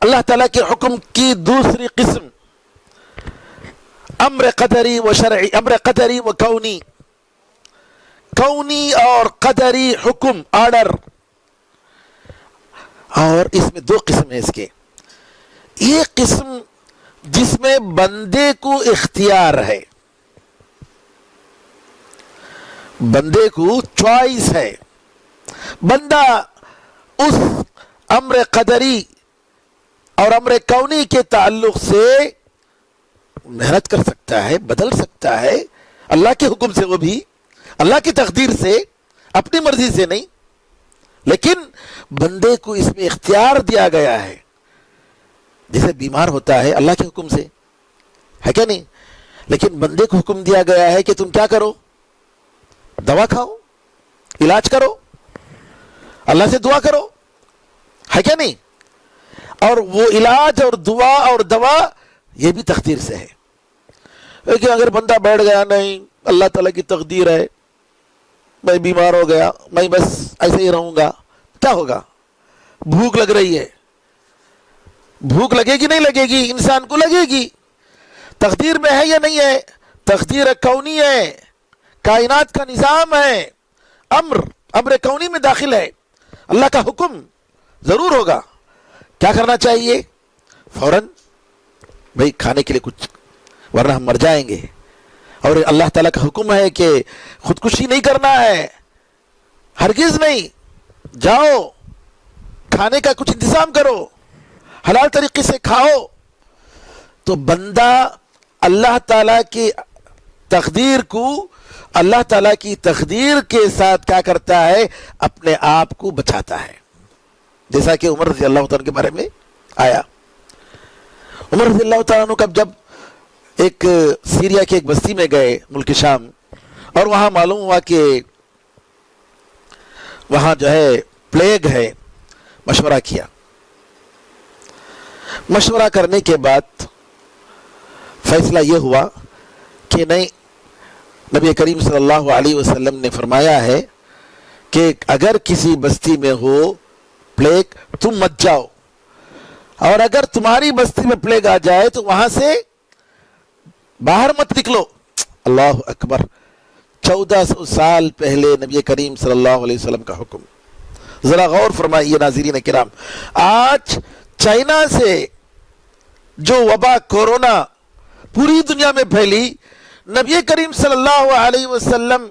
اللہ تعالیٰ کے حکم کی دوسری قسم امر قدری و شرعی، امر قدری و کونی، کونی اور قدری حکم آرڈر، اور اس میں دو قسم ہیں اس کے. ایک قسم جس میں بندے کو اختیار ہے، بندے کو چوائس ہے، بندہ اس امر قدری اور امر کونی کے تعلق سے محنت کر سکتا ہے، بدل سکتا ہے اللہ کے حکم سے، وہ بھی اللہ کی تقدیر سے، اپنی مرضی سے نہیں. لیکن بندے کو اس میں اختیار دیا گیا ہے. جیسے بیمار ہوتا ہے اللہ کے حکم سے، ہے کیا نہیں؟ لیکن بندے کو حکم دیا گیا ہے کہ تم کیا کرو؟ دوا کھاؤ، علاج کرو، اللہ سے دعا کرو، ہے کیا نہیں؟ اور وہ علاج اور دعا اور دوا یہ بھی تقدیر سے ہے. لیکن اگر بندہ بیٹھ گیا، نہیں اللہ تعالیٰ کی تقدیر ہے، میں بیمار ہو گیا، میں بس ایسے ہی رہوں گا، کیا ہوگا؟ بھوک لگ رہی ہے، بھوک لگے گی نہیں لگے گی؟ انسان کو لگے گی. تقدیر میں ہے یا نہیں ہے؟ تقدیر کونی ہے، کائنات کا نظام ہے، امر کونی میں داخل ہے. اللہ کا حکم ضرور ہوگا. کیا کرنا چاہیے؟ فوراً بھئی کھانے کے لیے کچھ، ورنہ ہم مر جائیں گے. اور اللہ تعالیٰ کا حکم ہے کہ خودکشی نہیں کرنا ہے، ہرگز نہیں. جاؤ کھانے کا کچھ انتظام کرو، حلال طریقے سے کھاؤ. تو بندہ اللہ تعالیٰ کی تقدیر کو، اللہ تعالیٰ کی تقدیر کے ساتھ کیا کرتا ہے؟ اپنے آپ کو بچاتا ہے. جیسا کہ عمر رضی اللہ تعالیٰ کے بارے میں آیا. عمر رضی اللہ تعالیٰ کا جب ایک سیریا کے ایک بستی میں گئے، ملک شام، اور وہاں معلوم ہوا کہ وہاں جو ہے پلیگ ہے. مشورہ کیا، مشورہ کرنے کے بعد فیصلہ یہ ہوا کہ نہیں، نبی کریم صلی اللہ علیہ وسلم نے فرمایا ہے کہ اگر کسی بستی میں ہو پلیگ تم مت جاؤ، اور اگر تمہاری بستی میں پلیگ آ جائے تو وہاں سے باہر مت نکلو. اللہ اکبر! 1400 سال پہلے نبی کریم صلی اللہ علیہ وسلم کا حکم. ذرا غور فرمائیے ناظرین کرام، آج چائنا سے جو وبا کورونا پوری دنیا میں پھیلی، نبی کریم صلی اللہ علیہ وسلم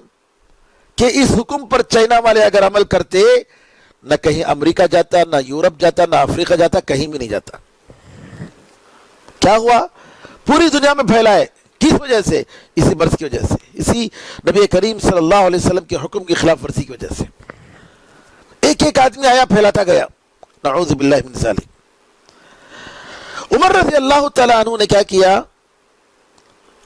کے اس حکم پر چائنا والے اگر عمل کرتے، نہ کہیں امریکہ جاتا، نہ یورپ جاتا، نہ افریقہ جاتا، کہیں بھی نہیں جاتا. کیا ہوا؟ پوری دنیا میں پھیلا ہے. کس وجہ سے؟ اسی مرض کی وجہ سے، اسی نبی کریم صلی اللہ علیہ وسلم کے حکم کی خلاف ورزی کی وجہ سے. ایک ایک آدمی آیا پھیلاتا گیا، نعوذ باللہ من ذالک. عمر رضی اللہ تعالیٰ عنہ نے کیا کیا؟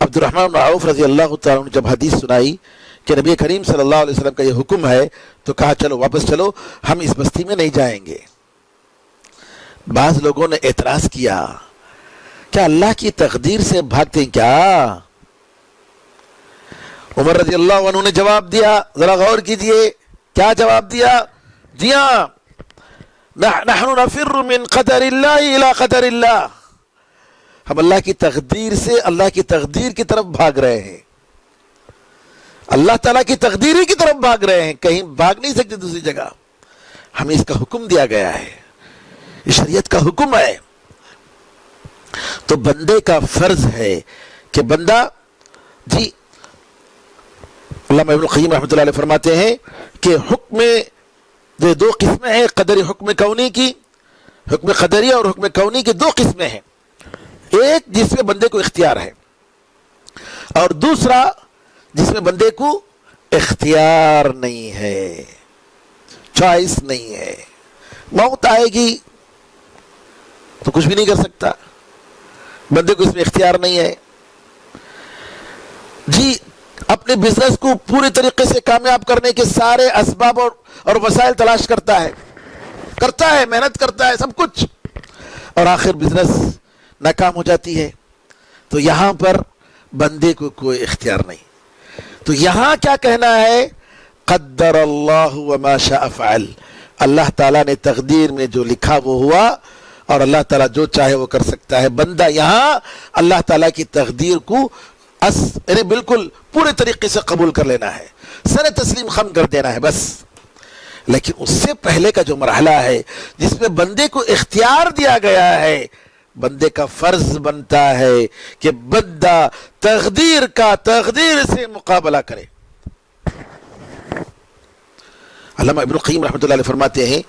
عبد الرحمن بن عوف رضی اللہ تعالیٰ عنہ جب حدیث سنائی کہ نبی کریم صلی اللہ علیہ وسلم کا یہ حکم ہے، تو کہا چلو واپس چلو، ہم اس بستی میں نہیں جائیں گے. بعض لوگوں نے اعتراض کیا، کیا اللہ کی تقدیر سے بھاگتے ہیں کیا؟ عمر رضی اللہ عنہ نے جواب دیا، ذرا غور کیجئے کیا جواب دیا. جی ہاں، نحن نفر من قدر اللہ الى قدر اللہ، ہم اللہ کی تقدیر سے اللہ کی تقدیر کی طرف بھاگ رہے ہیں، اللہ تعالیٰ کی تقدیر کی طرف بھاگ رہے ہیں، کہیں بھاگ نہیں سکتے دوسری جگہ. ہمیں اس کا حکم دیا گیا ہے، یہ شریعت کا حکم ہے. تو بندے کا فرض ہے کہ بندہ، جی علامہ ابن القیم رحمۃ اللہ علیہ فرماتے ہیں کہ حکم یہ دو قسمیں ہیں، قدری حکم کونی کی، حکم قدری اور حکم کونی کی دو قسمیں ہیں. ایک جس میں بندے کو اختیار ہے، اور دوسرا جس میں بندے کو اختیار نہیں ہے، چوائس نہیں ہے. موت آئے گی تو کچھ بھی نہیں کر سکتا، بندے کو اس میں اختیار نہیں ہے. جی اپنے بزنس کو پوری طریقے سے کامیاب کرنے کے سارے اسباب اور وسائل تلاش کرتا ہے، محنت کرتا ہے، سب کچھ، اور آخر بزنس ناکام ہو جاتی ہے. تو یہاں پر بندے کو کوئی اختیار نہیں. تو یہاں کیا کہنا ہے؟ قدر اللہ وما شاء فعل، اللہ تعالیٰ نے تقدیر میں جو لکھا وہ ہوا، اور اللہ تعالیٰ جو چاہے وہ کر سکتا ہے۔ بندہ یہاں اللہ تعالیٰ کی تقدیر کو یعنی بالکل پورے طریقے سے قبول کر لینا ہے، سر تسلیم خم کر دینا ہے بس۔ لیکن اس سے پہلے کا جو مرحلہ ہے جس میں بندے کو اختیار دیا گیا ہے، بندے کا فرض بنتا ہے کہ بندہ تقدیر کا تقدیر سے مقابلہ کرے۔ علامہ ابن القیم رحمۃ اللہ علیہ فرماتے ہیں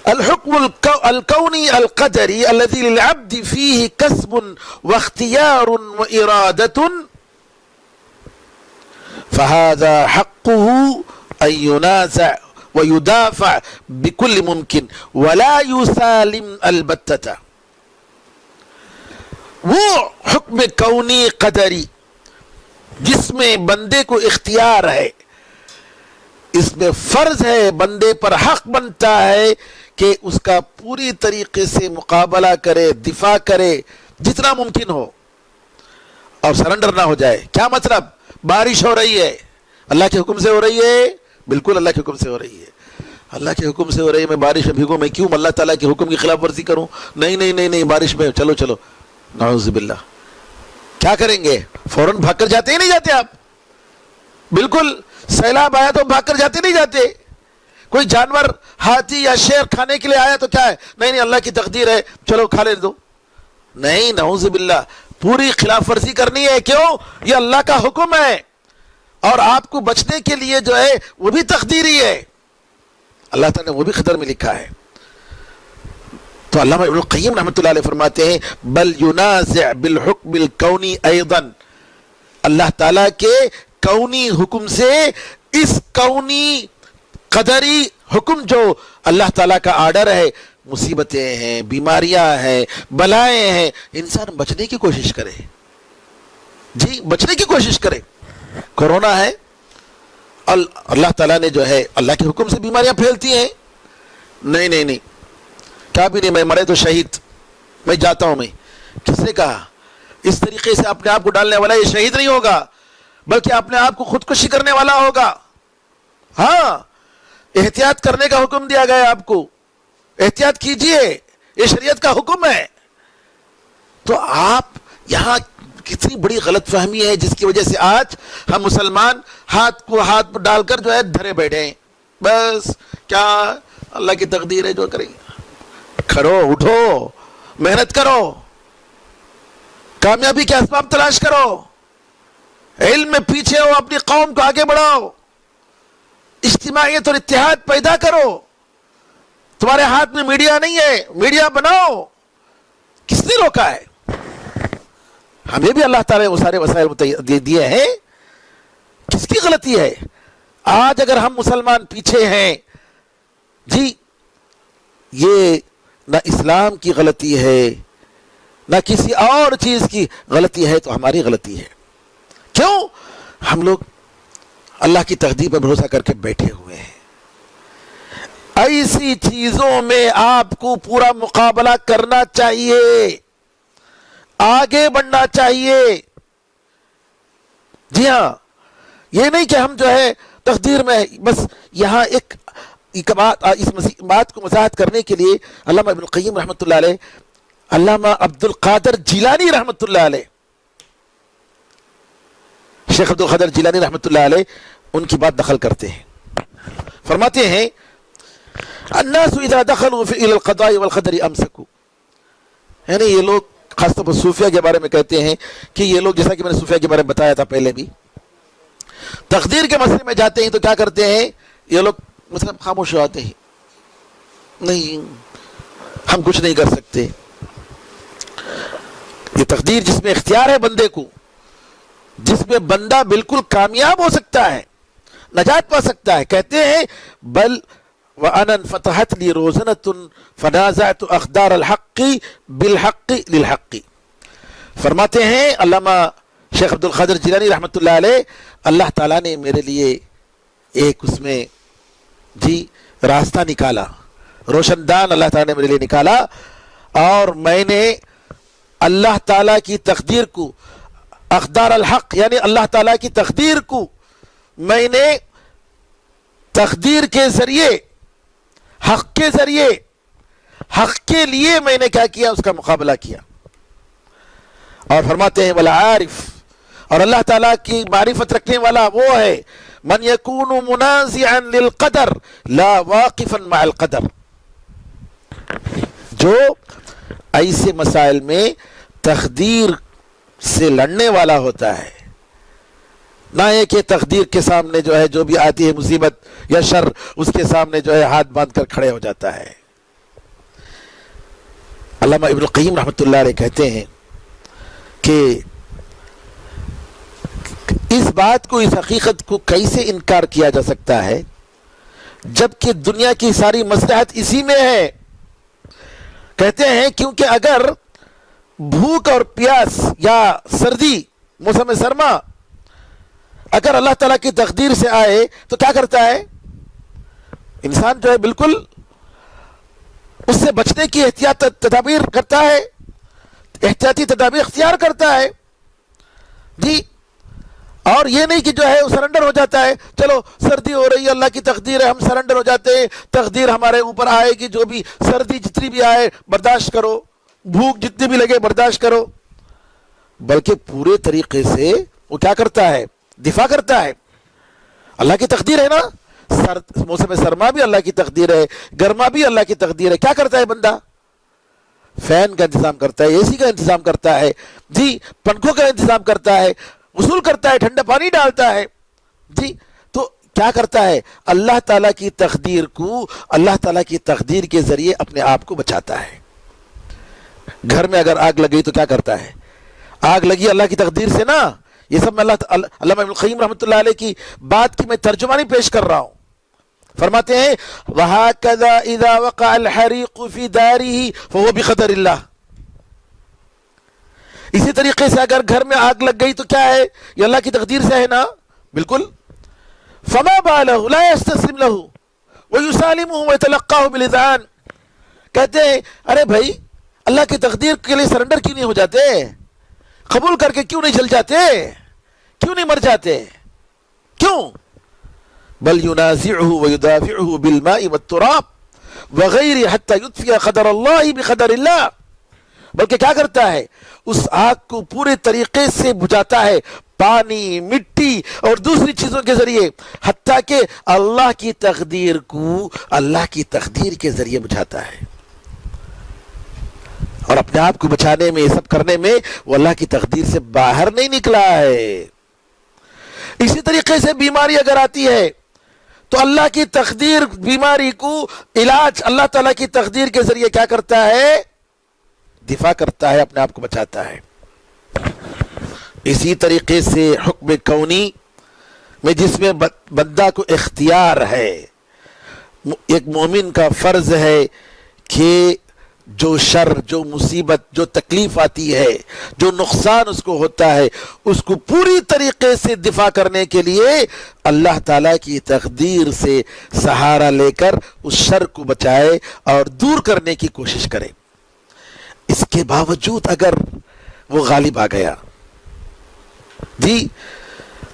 الحکم الکونی القدری الذی للعبد فیہ کسب واختیار وارادۃ فہذا حقہ ان ینازع ویدافع بکل ممکن ولا یسالم البتۃ۔ وہ حکم کونی قدری جس میں بندے کو اختیار ہے، اس میں فرض ہے، بندے پر حق بنتا ہے کہ اس کا پوری طریقے سے مقابلہ کرے، دفاع کرے جتنا ممکن ہو، اور سرنڈر نہ ہو جائے۔ کیا مطلب؟ بارش ہو رہی ہے، اللہ کے حکم سے ہو رہی ہے، بالکل اللہ کے حکم سے ہو رہی ہے، اللہ کے حکم سے ہو رہی ہے، میں بارش میں بھیگوں، میں کیوں اللہ تعالیٰ کے حکم کی خلاف ورزی کروں؟ نہیں نہیں نہیں نہیں، بارش میں چلو چلو، نعوذ باللہ۔ کیا کریں گے؟ فوراً بھاگ کر جاتے ہی نہیں جاتے آپ، بالکل سیلاب آیا تو بھاگ کر جاتے نہیں جاتے۔ کوئی جانور ہاتھی یا شیر کھانے کے لیے آیا تو کیا ہے؟ نہیں نہیں اللہ کی تقدیر ہے، چلو کھا لے دو۔ نہیں، نعوذ باللہ، پوری خلاف ورزی کرنی ہے۔ کیوں؟ یہ اللہ کا حکم ہے، اور آپ کو بچنے کے لیے جو ہے وہ بھی تقدیری ہے، اللہ تعالیٰ نے وہ بھی قدر میں لکھا ہے۔ تو علامہ ابن القیم رحمۃ اللہ علیہ فرماتے ہیں بل ینازع بالحکم الکونی ایضا، اللہ تعالیٰ کے کونی حکم سے اس کونی قدری حکم جو اللہ تعالیٰ کا آرڈر ہے، مصیبتیں ہیں، بیماریاں ہیں، بلائیں ہیں، انسان بچنے کی کوشش کرے، جی بچنے کی کوشش کرے۔ کورونا ہے، اللہ تعالیٰ نے جو ہے اللہ کے حکم سے بیماریاں پھیلتی ہیں، نہیں نہیں نہیں، کیا بھی نہیں، میں مرے تو شہید، میں جاتا ہوں۔ میں کس نے کہا؟ اس طریقے سے اپنے آپ کو ڈالنے والا یہ شہید نہیں ہوگا، بلکہ اپنے آپ کو خودکشی کرنے والا ہوگا۔ ہاں، احتیاط کرنے کا حکم دیا گیا ہے آپ کو، احتیاط کیجئے، یہ شریعت کا حکم ہے۔ تو آپ یہاں کتنی بڑی غلط فہمی ہے جس کی وجہ سے آج ہم مسلمان ہاتھ کو ہاتھ ڈال کر جو ہے دھرے بیٹھے ہیں، بس کیا اللہ کی تقدیر ہے جو کریں گے۔ کھڑو، اٹھو، محنت کرو، کامیابی کے اسباب تلاش کرو، علم میں پیچھے ہو، اپنی قوم کو آگے بڑھاؤ، اجتماعیت اور اتحاد پیدا کرو۔ تمہارے ہاتھ میں میڈیا نہیں ہے، میڈیا بناؤ۔ کس نے روکا ہے؟ ہمیں بھی اللہ تعالیٰ نے وہ سارے وسائل دیے ہیں، کس کی غلطی ہے؟ آج اگر ہم مسلمان پیچھے ہیں، جی یہ نہ اسلام کی غلطی ہے نہ کسی اور چیز کی غلطی ہے، تو ہماری غلطی ہے۔ کیوں؟ ہم لوگ اللہ کی تقدیر پر بھروسہ کر کے بیٹھے ہوئے ہیں۔ ایسی چیزوں میں آپ کو پورا مقابلہ کرنا چاہیے، آگے بڑھنا چاہیے۔ جی ہاں، یہ نہیں کہ ہم جو ہے تقدیر میں بس یہاں اس بات کو وضاحت کرنے کے لیے علامہ ابن القیم رحمۃ اللہ علیہ، علامہ عبد القادر جیلانی رحمۃ اللہ علیہ، شیخ عبد القادر جیلانی رحمۃ اللہ علیہ ان کی بات دخل کرتے ہیں۔ فرماتے ہیں الناس اذا دخلوا الى القضاء والقدر امسكوا، یعنی یہ لوگ خاص طور پر صوفیہ کے بارے میں کہتے ہیں کہ یہ لوگ، جیسا کہ میں نے صوفیہ کے بارے میں بتایا تھا پہلے بھی، تقدیر کے مسئلے میں جاتے ہیں تو کیا کرتے ہیں یہ لوگ؟ مطلب خاموش ہو جاتے ہیں، نہیں ہم کچھ نہیں کر سکتے۔ یہ تقدیر جس میں اختیار ہے بندے کو، جس میں بندہ بالکل کامیاب ہو سکتا ہے، نجات پا سکتا ہے، کہتے ہیں بل وَأَنَا انْفَتَحَتْ لِي رُوزَنَةٌ فَنَازَعْتُ أَقْدَارَ الْحَقِّ بِالْحَقِّ لِلْحَقِّ۔ فرماتے ہیں علامہ شیخ عبد القادر جیلانی رحمۃ اللہ علیہ، اللہ تعالیٰ نے میرے لیے ایک اس میں جی راستہ نکالا، روشن دان اللہ تعالیٰ نے میرے لیے نکالا، اور میں نے اللہ تعالیٰ کی تقدیر کو، اقدار الحق یعنی اللہ تعالیٰ کی تقدیر کو میں نے تقدیر کے ذریعے، حق کے ذریعے، حق کے لیے میں نے کیا کیا؟ اس کا مقابلہ کیا. اور فرماتے ہیں والعارف، اور اللہ تعالیٰ کی معرفت رکھنے والا وہ ہے من یکون منازعا للقدر لا واقفا مع القدر، جو ایسے مسائل میں تقدیر سے لڑنے والا ہوتا ہے، نہ یہ کہ تقدیر کے سامنے جو ہے جو بھی آتی ہے مصیبت یا شر، اس کے سامنے جو ہے ہاتھ باندھ کر کھڑے ہو جاتا ہے. علامہ ابن القیم رحمۃ اللہ علیہ کہتے ہیں کہ اس بات کو، اس حقیقت کو کیسے انکار کیا جا سکتا ہے جبکہ دنیا کی ساری مصلحت اسی میں ہے. کہتے ہیں کیونکہ اگر بھوک اور پیاس یا سردی، موسم سرما اگر اللہ تعالیٰ کی تقدیر سے آئے تو کیا کرتا ہے انسان؟ جو ہے بالکل اس سے بچنے کی احتیاط تدابیر کرتا ہے، احتیاطی تدابیر اختیار کرتا ہے جی. اور یہ نہیں کہ جو ہے وہ سرنڈر ہو جاتا ہے، چلو سردی ہو رہی ہے اللہ کی تقدیر ہے ہم سرنڈر ہو جاتے ہیں، تقدیر ہمارے اوپر آئے گی، جو بھی سردی جتنی بھی آئے برداشت کرو، بھوک جتنی بھی لگے برداشت کرو. بلکہ پورے طریقے سے وہ کیا کرتا ہے؟ دفاع کرتا ہے. اللہ کی تقدیر ہے نا، موسم سرما بھی اللہ کی تقدیر ہے، گرما بھی اللہ کی تقدیر ہے. کیا کرتا ہے بندہ؟ فین کا انتظام کرتا ہے، اے سی کا انتظام کرتا ہے جی، پنکھوں کا انتظام کرتا ہے، وصول کرتا ہے، ٹھنڈا پانی ڈالتا ہے جی. تو کیا کرتا ہے؟ اللہ تعالیٰ کی تقدیر کو، اللہ تعالیٰ کی تقدیر کے ذریعے اپنے آپ کو بچاتا ہے. گھر میں اگر آگ لگی تو کیا کرتا ہے؟ آگ لگی اللہ کی تقدیر سے نا. یہ سب میں علامہ ابن القیم رحمۃ اللہ علیہ کی بات کی میں ترجمانی پیش کر رہا ہوں. فرماتے ہیں وَهَكَذَا إِذَا وَقَعَ الْحَرِيقُ فِي دَارِهِ فَهُوَ بِقَدَرِ اللَّهِ. اسی طریقے سے اگر گھر میں آگ لگ گئی تو کیا ہے؟ یہ اللہ کی تقدیر سے ہے نا، بالکل. فَمَا بَالَهُ لَا يَسْتَسْلِمْ لَهُ وَيُسَالِمُهُ وَيَتَلَقَّاهُ بِالْإِذْعَانِ. کہتے ہیں ارے بھائی اللہ کی تقدیر کے لیے سرنڈر کیوں نہیں ہو جاتے؟ قبول کر کے کیوں نہیں جل جاتے؟ کیوں نہیں مر جاتے؟ کیوں؟ بل ينازعه ويدافعه بالماء والتراب وغيره حتى يطفئ قدر الله بقدر الله. بلکہ کیا کرتا ہے؟ اس آگ کو پورے طریقے سے بجھاتا ہے، پانی، مٹی اور دوسری چیزوں کے ذریعے، حتیٰ کہ اللہ کی تقدیر کو اللہ کی تقدیر کے ذریعے بجھاتا ہے. اور اپنے آپ کو بچانے میں، یہ سب کرنے میں وہ اللہ کی تقدیر سے باہر نہیں نکلا ہے. اسی طریقے سے بیماری اگر آتی ہے تو اللہ کی تقدیر بیماری کو علاج اللہ تعالیٰ کی تقدیر کے ذریعے کیا کرتا ہے؟ دفاع کرتا ہے، اپنے آپ کو بچاتا ہے. اسی طریقے سے حکم کونی میں جس میں بندہ کو اختیار ہے، ایک مومن کا فرض ہے کہ جو شر، جو مصیبت، جو تکلیف آتی ہے، جو نقصان اس کو ہوتا ہے، اس کو پوری طریقے سے دفاع کرنے کے لیے اللہ تعالیٰ کی تقدیر سے سہارا لے کر اس شر کو بچائے اور دور کرنے کی کوشش کرے. اس کے باوجود اگر وہ غالب آ گیا جی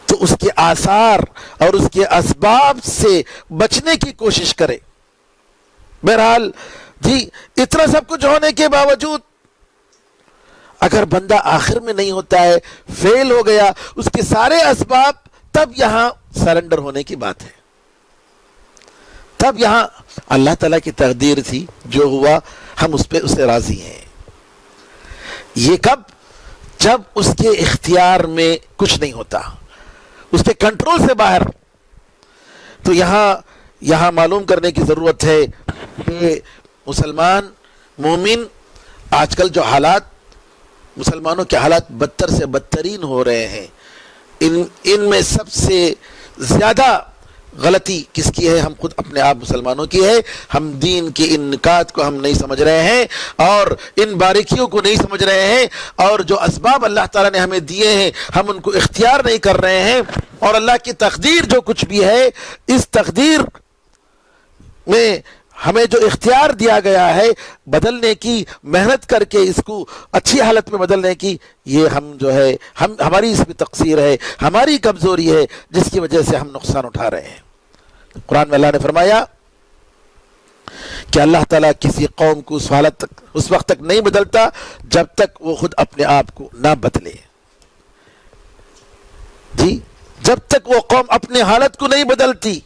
تو اس کے آثار اور اس کے اسباب سے بچنے کی کوشش کرے. بہرحال جی اتنا سب کچھ ہونے کے باوجود اگر بندہ آخر میں نہیں ہوتا ہے، فیل ہو گیا، اس کے سارے اسباب، تب یہاں سرنڈر ہونے کی بات ہے. تب یہاں اللہ تعالیٰ کی تقدیر تھی، جو ہوا ہم اس پہ اسے راضی ہیں. یہ کب؟ جب اس کے اختیار میں کچھ نہیں ہوتا، اس کے کنٹرول سے باہر. تو یہاں معلوم کرنے کی ضرورت ہے کہ مسلمان مومن آج کل جو حالات، مسلمانوں کے حالات بدتر سے بدترین ہو رہے ہیں. ان میں سب سے زیادہ غلطی کس کی ہے؟ ہم خود اپنے آپ مسلمانوں کی ہے. ہم دین کے ان نکات کو ہم نہیں سمجھ رہے ہیں اور ان باریکیوں کو نہیں سمجھ رہے ہیں، اور جو اسباب اللہ تعالیٰ نے ہمیں دیے ہیں ہم ان کو اختیار نہیں کر رہے ہیں. اور اللہ کی تقدیر جو کچھ بھی ہے، اس تقدیر میں ہمیں جو اختیار دیا گیا ہے بدلنے کی، محنت کر کے اس کو اچھی حالت میں بدلنے کی، یہ ہم جو ہے ہماری اس میں تقصیر ہے، ہماری کمزوری ہے، جس کی وجہ سے ہم نقصان اٹھا رہے ہیں. قرآن میں اللہ نے فرمایا کہ اللہ تعالیٰ کسی قوم کو اس وقت تک نہیں بدلتا جب تک وہ خود اپنے آپ کو نہ بدلے. جی جب تک وہ قوم اپنی حالت کو نہیں بدلتی.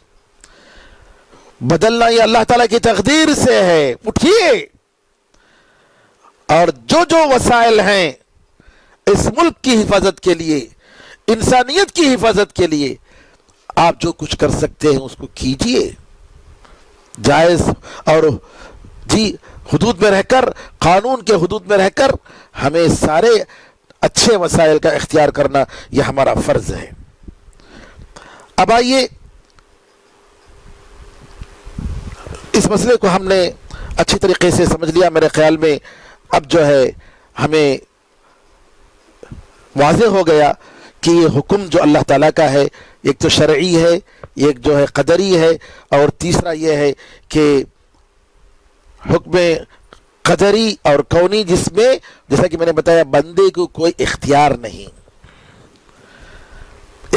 بدلنا یہ اللہ تعالیٰ کی تقدیر سے ہے. اٹھیے اور جو وسائل ہیں اس ملک کی حفاظت کے لیے، انسانیت کی حفاظت کے لیے آپ جو کچھ کر سکتے ہیں اس کو کیجئے. جائز اور جی حدود میں رہ کر، قانون کے حدود میں رہ کر ہمیں سارے اچھے وسائل کا اختیار کرنا یہ ہمارا فرض ہے. اب آئیے اس مسئلے کو ہم نے اچھی طریقے سے سمجھ لیا. میرے خیال میں اب جو ہے ہمیں واضح ہو گیا کہ یہ حکم جو اللہ تعالیٰ کا ہے ایک تو شرعی ہے، ایک جو ہے قدری ہے، اور تیسرا یہ ہے کہ حکم قدری اور کونی جس میں جیسا کہ میں نے بتایا بندے کو کوئی اختیار نہیں،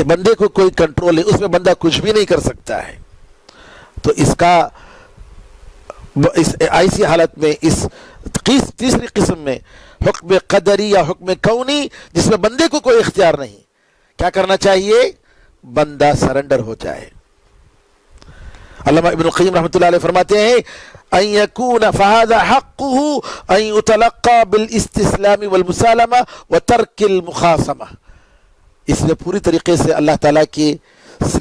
بندے کو کوئی کنٹرول نہیں، اس میں بندہ کچھ بھی نہیں کر سکتا ہے. تو اس کا ایسی حالت میں اس تیسری قسم میں حکم قدری یا حکم کونی جس میں بندے کو کوئی اختیار نہیں، کیا کرنا چاہیے؟ بندہ سرنڈر ہو جائے. علامہ ابن القیم رحمۃ اللہ علیہ فرماتے ہیں ان یکون فہذا حقہ ان یتلقى بالاستسلام والمسالمہ وترک المخاصمہ. اس میں پوری طریقے سے اللہ تعالیٰ کے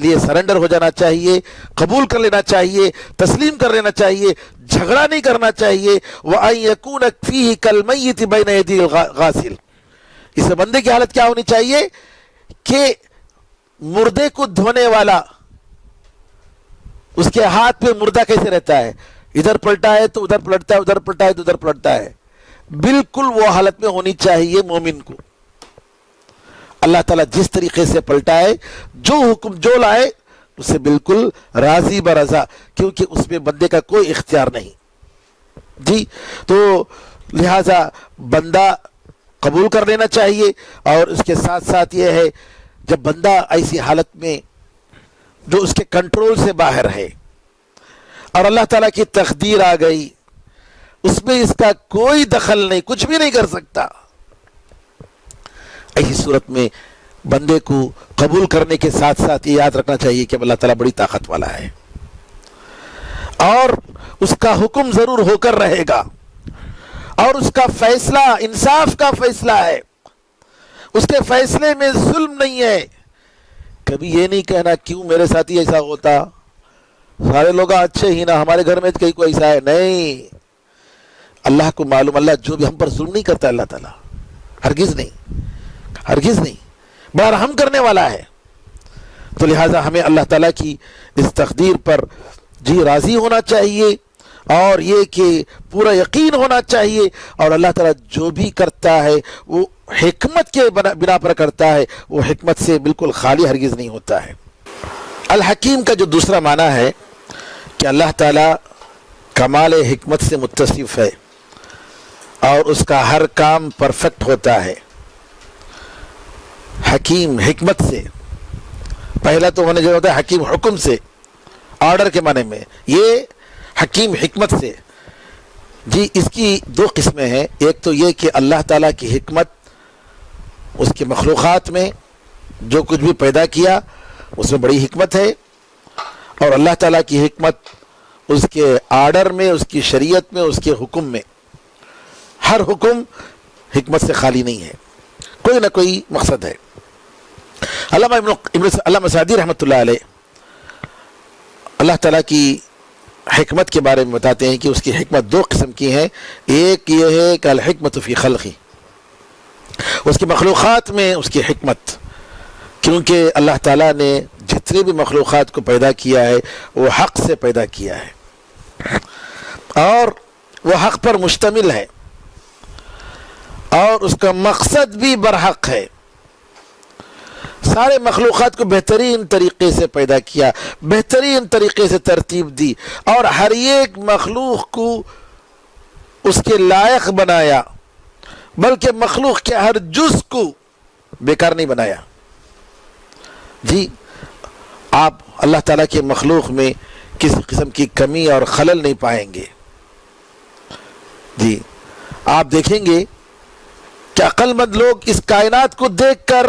لیے سرنڈر ہو جانا چاہیے، قبول کر لینا چاہیے، تسلیم کر لینا چاہیے، جھگڑا نہیں کرنا چاہیے. وَأَن يَكُونَ فِيهِ كَالْمَيِّتِ بَيْنَ يَدِي الْغَاسِلِ. اس میں بندے کی حالت کیا ہونی چاہیے کہ مردے کو دھونے والا اس کے ہاتھ میں مردہ کیسے رہتا ہے، ادھر پلٹا ہے تو ادھر پلٹتا ہے، ادھر پلٹا ہے تو ادھر پلٹتا ہے. بالکل وہ حالت میں ہونی چاہیے مومن کو. اللہ تعالیٰ جس طریقے سے پلٹائے، جو حکم جو لائے اس سے بالکل راضی برضا، کیونکہ اس میں بندے کا کوئی اختیار نہیں. جی تو لہذا بندہ قبول کر لینا چاہیے. اور اس کے ساتھ ساتھ یہ ہے جب بندہ ایسی حالت میں جو اس کے کنٹرول سے باہر ہے اور اللہ تعالیٰ کی تقدیر آ گئی، اس میں اس کا کوئی دخل نہیں، کچھ بھی نہیں کر سکتا، ایسی صورت میں بندے کو قبول کرنے کے ساتھ ساتھ یہ یاد رکھنا چاہیے کہ اللہ تعالیٰ بڑی طاقت والا ہے اور اس کا حکم ضرور ہو کر رہے گا، اور اس کا فیصلہ انصاف کا فیصلہ ہے، اس کے فیصلے میں ظلم نہیں ہے. کبھی یہ نہیں کہنا کیوں میرے ساتھ ہی ایسا ہوتا، سارے لوگ اچھے ہی نا، ہمارے گھر میں کہیں کوئی ایسا ہے نہیں. اللہ کو معلوم، اللہ جو بھی ہم پر ظلم نہیں کرتا، اللہ تعالیٰ ہرگز نہیں، ہرگز نہیں، بڑا رحم کرنے والا ہے. تو لہٰذا ہمیں اللہ تعالیٰ کی اس تقدیر پر جی راضی ہونا چاہیے، اور یہ کہ پورا یقین ہونا چاہیے، اور اللہ تعالیٰ جو بھی کرتا ہے وہ حکمت کے بنا پر کرتا ہے، وہ حکمت سے بالکل خالی ہرگز نہیں ہوتا ہے. الحکیم کا جو دوسرا معنی ہے کہ اللہ تعالیٰ کمال حکمت سے متصف ہے اور اس کا ہر کام پرفیکٹ ہوتا ہے. حکیم حکمت سے، پہلا تو ہونے جو ہوتا ہے حکیم حکم سے، آرڈر کے معنی میں، یہ حکیم حکمت سے. جی اس کی دو قسمیں ہیں. ایک تو یہ کہ اللہ تعالیٰ کی حکمت اس کے مخلوقات میں جو کچھ بھی پیدا کیا اس میں بڑی حکمت ہے، اور اللہ تعالیٰ کی حکمت اس کے آرڈر میں، اس کی شریعت میں، اس کے حکم میں. ہر حکم حکمت سے خالی نہیں ہے، کوئی نہ کوئی مقصد ہے. علامہ سعدی رحمۃ اللہ علیہ اللہ تعالیٰ کی حکمت کے بارے میں بتاتے ہیں کہ اس کی حکمت دو قسم کی ہیں. ایک یہ ہے کہ الحکمت فی خلقی، اس کی مخلوقات میں اس کی حکمت، کیونکہ اللہ تعالیٰ نے جتنے بھی مخلوقات کو پیدا کیا ہے وہ حق سے پیدا کیا ہے، اور وہ حق پر مشتمل ہے، اور اس کا مقصد بھی برحق ہے. سارے مخلوقات کو بہترین طریقے سے پیدا کیا، بہترین طریقے سے ترتیب دی، اور ہر ایک مخلوق کو اس کے لائق بنایا، بلکہ مخلوق کے ہر جز کو بیکار نہیں بنایا. جی آپ اللہ تعالیٰ کے مخلوق میں کسی قسم کی کمی اور خلل نہیں پائیں گے. جی آپ دیکھیں گے کہ عقل مند لوگ اس کائنات کو دیکھ کر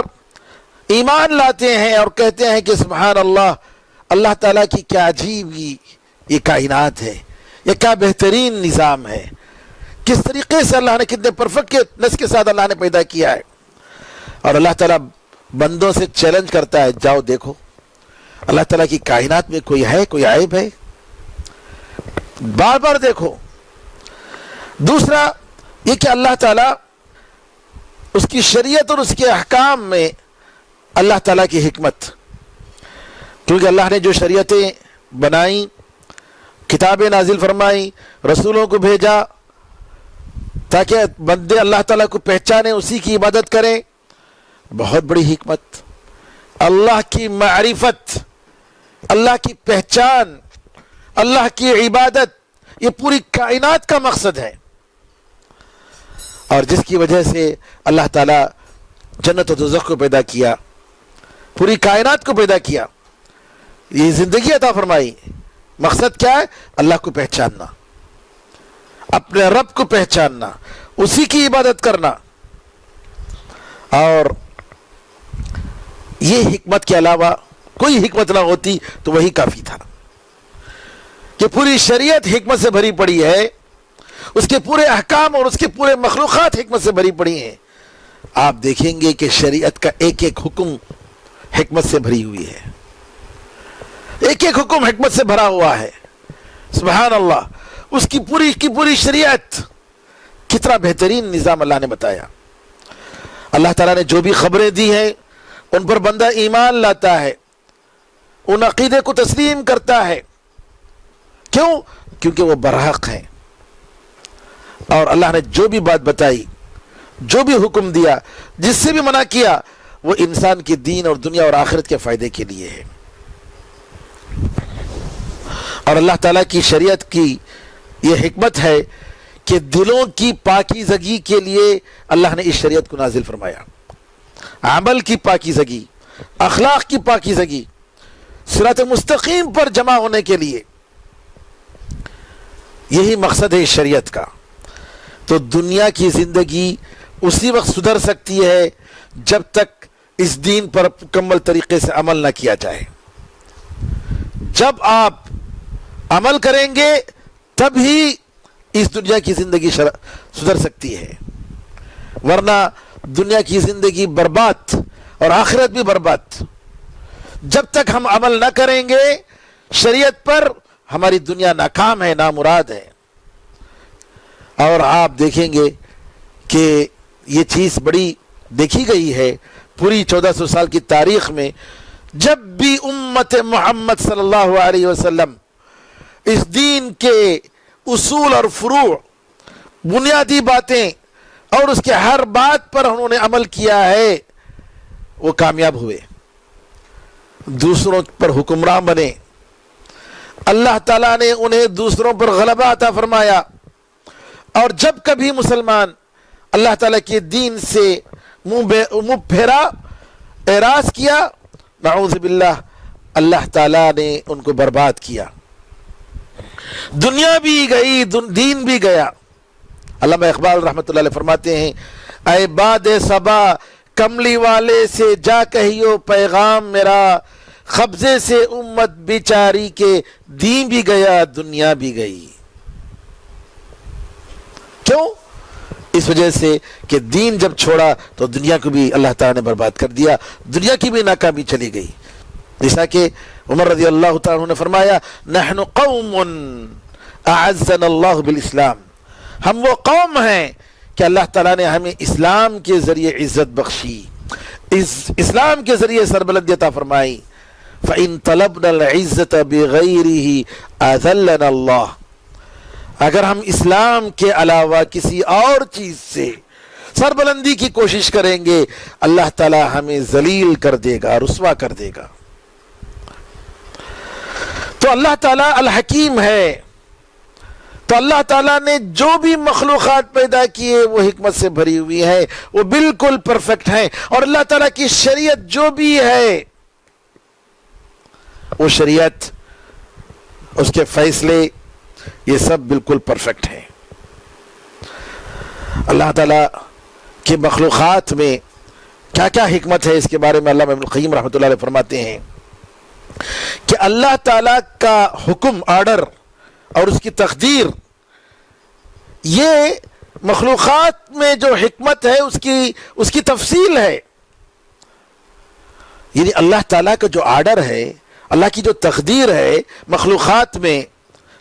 ایمان لاتے ہیں اور کہتے ہیں کہ سبحان اللہ، اللہ تعالیٰ کی کیا عجیب یہ کائنات ہے، یہ کیا بہترین نظام ہے، کس طریقے سے اللہ نے کتنے پرفیکٹ نس کے ساتھ اللہ نے پیدا کیا ہے. اور اللہ تعالیٰ بندوں سے چیلنج کرتا ہے، جاؤ دیکھو اللہ تعالیٰ کی کائنات میں کوئی عیب ہے، بار بار دیکھو. دوسرا یہ کہ اللہ تعالیٰ اس کی شریعت اور اس کے احکام میں اللہ تعالیٰ کی حکمت، کیونکہ اللہ نے جو شریعتیں بنائیں، کتابیں نازل فرمائیں، رسولوں کو بھیجا تاکہ بندے اللہ تعالیٰ کو پہچانے، اسی کی عبادت کریں، بہت بڑی حکمت. اللہ کی معرفت، اللہ کی پہچان، اللہ کی عبادت، یہ پوری کائنات کا مقصد ہے. اور جس کی وجہ سے اللہ تعالیٰ جنت و دوزخ کو پیدا کیا، پوری کائنات کو پیدا کیا، یہ زندگی عطا فرمائی. مقصد کیا ہے؟ اللہ کو پہچاننا، اپنے رب کو پہچاننا، اسی کی عبادت کرنا. اور یہ حکمت کے علاوہ کوئی حکمت نہ ہوتی تو وہی کافی تھا. کہ پوری شریعت حکمت سے بھری پڑی ہے، اس کے پورے احکام اور اس کے پورے مخلوقات حکمت سے بھری پڑی ہیں. آپ دیکھیں گے کہ شریعت کا ایک ایک حکم حکمت سے بھری ہوئی ہے، ایک ایک حکم حکمت سے بھرا ہوا ہے. سبحان اللہ، اس کی پوری شریعت، کتنا بہترین نظام اللہ نے بتایا. اللہ تعالیٰ نے جو بھی خبریں دی ہیں ان پر بندہ ایمان لاتا ہے، ان عقیدے کو تسلیم کرتا ہے. کیوں؟ کیونکہ وہ برحق ہیں. اور اللہ نے جو بھی بات بتائی، جو بھی حکم دیا، جس سے بھی منع کیا، وہ انسان کے دین اور دنیا اور آخرت کے فائدے کے لیے ہے. اور اللہ تعالیٰ کی شریعت کی یہ حکمت ہے کہ دلوں کی پاکیزگی کے لیے اللہ نے اس شریعت کو نازل فرمایا. عمل کی پاکیزگی، اخلاق کی پاکیزگی، صراط مستقیم پر جمع ہونے کے لیے، یہی مقصد ہے اس شریعت کا. تو دنیا کی زندگی اسی وقت سدھر سکتی ہے جب تک اس دین پر مکمل طریقے سے عمل نہ کیا جائے. جب آپ عمل کریں گے تب ہی اس دنیا کی زندگی سدھر سکتی ہے، ورنہ دنیا کی زندگی برباد اور آخرت بھی برباد. جب تک ہم عمل نہ کریں گے شریعت پر، ہماری دنیا ناکام ہے، نامراد ہے. اور آپ دیکھیں گے کہ یہ چیز بڑی دیکھی گئی ہے پوری 1400 سال کی تاریخ میں. جب بھی امت محمد صلی اللہ علیہ وسلم اس دین کے اصول اور فروع، بنیادی باتیں اور اس کے ہر بات پر انہوں نے عمل کیا ہے، وہ کامیاب ہوئے، دوسروں پر حکمران بنے. اللہ تعالیٰ نے انہیں دوسروں پر غلبہ عطا فرمایا. اور جب کبھی مسلمان اللہ تعالیٰ کے دین سے منہ پھیرا، اعراض کیا، نعوذ باللہ، اللہ تعالیٰ نے ان کو برباد کیا. دنیا بھی گئی، دین بھی گیا. علامہ اقبال رحمۃ اللہ علیہ فرماتے ہیں، اے باد صبا کملی والے سے جا کہیو پیغام میرا، قبضے سے امت بیچاری کے دین بھی گیا دنیا بھی گئی. کیوں؟ اس وجہ سے کہ دین جب چھوڑا تو دنیا کو بھی اللہ تعالیٰ نے برباد کر دیا، دنیا کی بھی ناکامی چلی گئی. جیسا کہ عمر رضی اللہ تعالیٰ عنہ نے فرمایا، نحن قوم اعزنا اللہ بالاسلام، ہم وہ قوم ہیں کہ اللہ تعالیٰ نے ہمیں اسلام کے ذریعے عزت بخشی، اسلام کے ذریعے سربلندی عطا فرمائی. فَإِن طَلَبْنَا الْعِزَّةَ بِغَيْرِهِ أَذَلَّنَا اللَّهُ، اگر ہم اسلام کے علاوہ کسی اور چیز سے سربلندی کی کوشش کریں گے، اللہ تعالیٰ ہمیں ذلیل کر دے گا، رسوا کر دے گا. تو اللہ تعالیٰ الحکیم ہے. تو اللہ تعالیٰ نے جو بھی مخلوقات پیدا کیے وہ حکمت سے بھری ہوئی ہے، وہ بالکل پرفیکٹ ہیں. اور اللہ تعالیٰ کی شریعت جو بھی ہے وہ شریعت، اس کے فیصلے، یہ سب بالکل پرفیکٹ ہیں۔ اللہ تعالیٰ کی مخلوقات میں کیا کیا حکمت ہے، اس کے بارے میں علامہ ابن القیم رحمۃ اللہ علیہ فرماتے ہیں کہ اللہ تعالیٰ کا حکم، آرڈر اور اس کی تقدیر، یہ مخلوقات میں جو حکمت ہے اس کی تفصیل ہے۔ یعنی اللہ تعالیٰ کا جو آرڈر ہے، اللہ کی جو تقدیر ہے مخلوقات میں،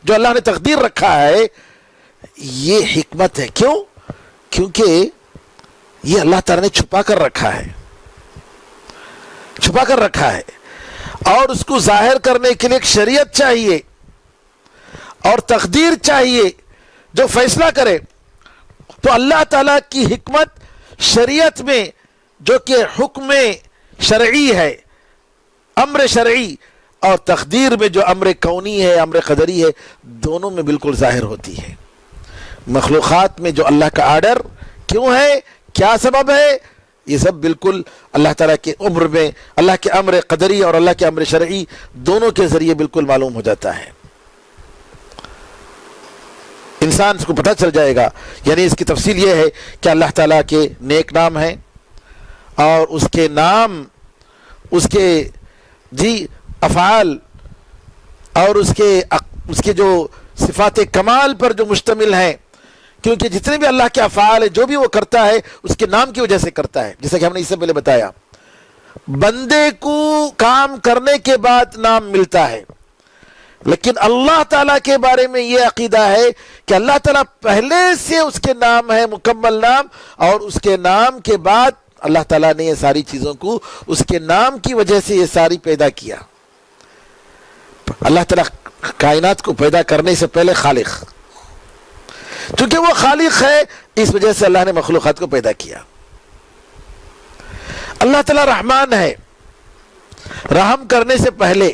جو اللہ نے تقدیر رکھا ہے، یہ حکمت ہے۔ کیوں؟ کیونکہ یہ اللہ تعالیٰ نے چھپا کر رکھا ہے، چھپا کر رکھا ہے، اور اس کو ظاہر کرنے کے لیے ایک شریعت چاہیے اور تقدیر چاہیے جو فیصلہ کرے۔ تو اللہ تعالیٰ کی حکمت شریعت میں، جو کہ حکم شرعی ہے، امر شرعی، اور تقدیر میں جو امر کونی ہے، امر قدری ہے، دونوں میں بالکل ظاہر ہوتی ہے۔ مخلوقات میں جو اللہ کا آرڈر کیوں ہے، کیا سبب ہے، یہ سب بالکل اللہ تعالیٰ کے امر میں، اللہ کے امر قدری اور اللہ کے امر شرعی دونوں کے ذریعے بالکل معلوم ہو جاتا ہے۔ انسان کو پتہ چل جائے گا۔ یعنی اس کی تفصیل یہ ہے کہ اللہ تعالیٰ کے نیک نام ہیں، اور اس کے نام، اس کے افعال اور اس کے جو صفات کمال پر جو مشتمل ہیں، کیونکہ جتنے بھی اللہ کے افعال ہیں، جو بھی وہ کرتا ہے اس کے نام کی وجہ سے کرتا ہے۔ جیسا کہ ہم نے اس سے پہلے بتایا، بندے کو کام کرنے کے بعد نام ملتا ہے، لیکن اللہ تعالیٰ کے بارے میں یہ عقیدہ ہے کہ اللہ تعالیٰ پہلے سے اس کے نام ہے، مکمل نام، اور اس کے نام کے بعد اللہ تعالیٰ نے یہ ساری چیزوں کو اس کے نام کی وجہ سے یہ ساری پیدا کیا۔ اللہ تعالیٰ کائنات کو پیدا کرنے سے پہلے خالق، چونکہ وہ خالق ہے، اس وجہ سے اللہ نے مخلوقات کو پیدا کیا۔ اللہ تعالیٰ رحمان ہے، رحم کرنے سے پہلے،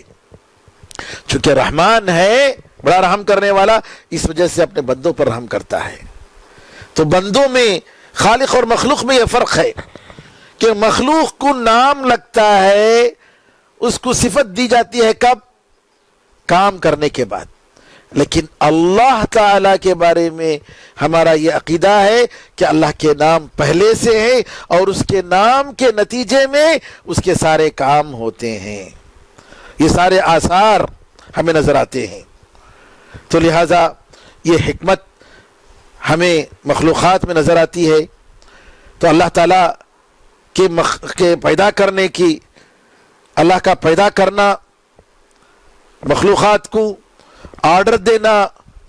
چونکہ رحمان ہے، بڑا رحم کرنے والا، اس وجہ سے اپنے بندوں پر رحم کرتا ہے۔ تو بندوں میں، خالق اور مخلوق میں یہ فرق ہے کہ مخلوق کو نام لگتا ہے، اس کو صفت دی جاتی ہے کب؟ کام کرنے کے بعد۔ لیکن اللہ تعالیٰ کے بارے میں ہمارا یہ عقیدہ ہے کہ اللہ کے نام پہلے سے ہیں، اور اس کے نام کے نتیجے میں اس کے سارے کام ہوتے ہیں، یہ سارے آثار ہمیں نظر آتے ہیں۔ تو لہٰذا یہ حکمت ہمیں مخلوقات میں نظر آتی ہے۔ تو اللہ تعالیٰ کے پیدا کرنے کی، اللہ کا پیدا کرنا، مخلوقات کو آرڈر دینا،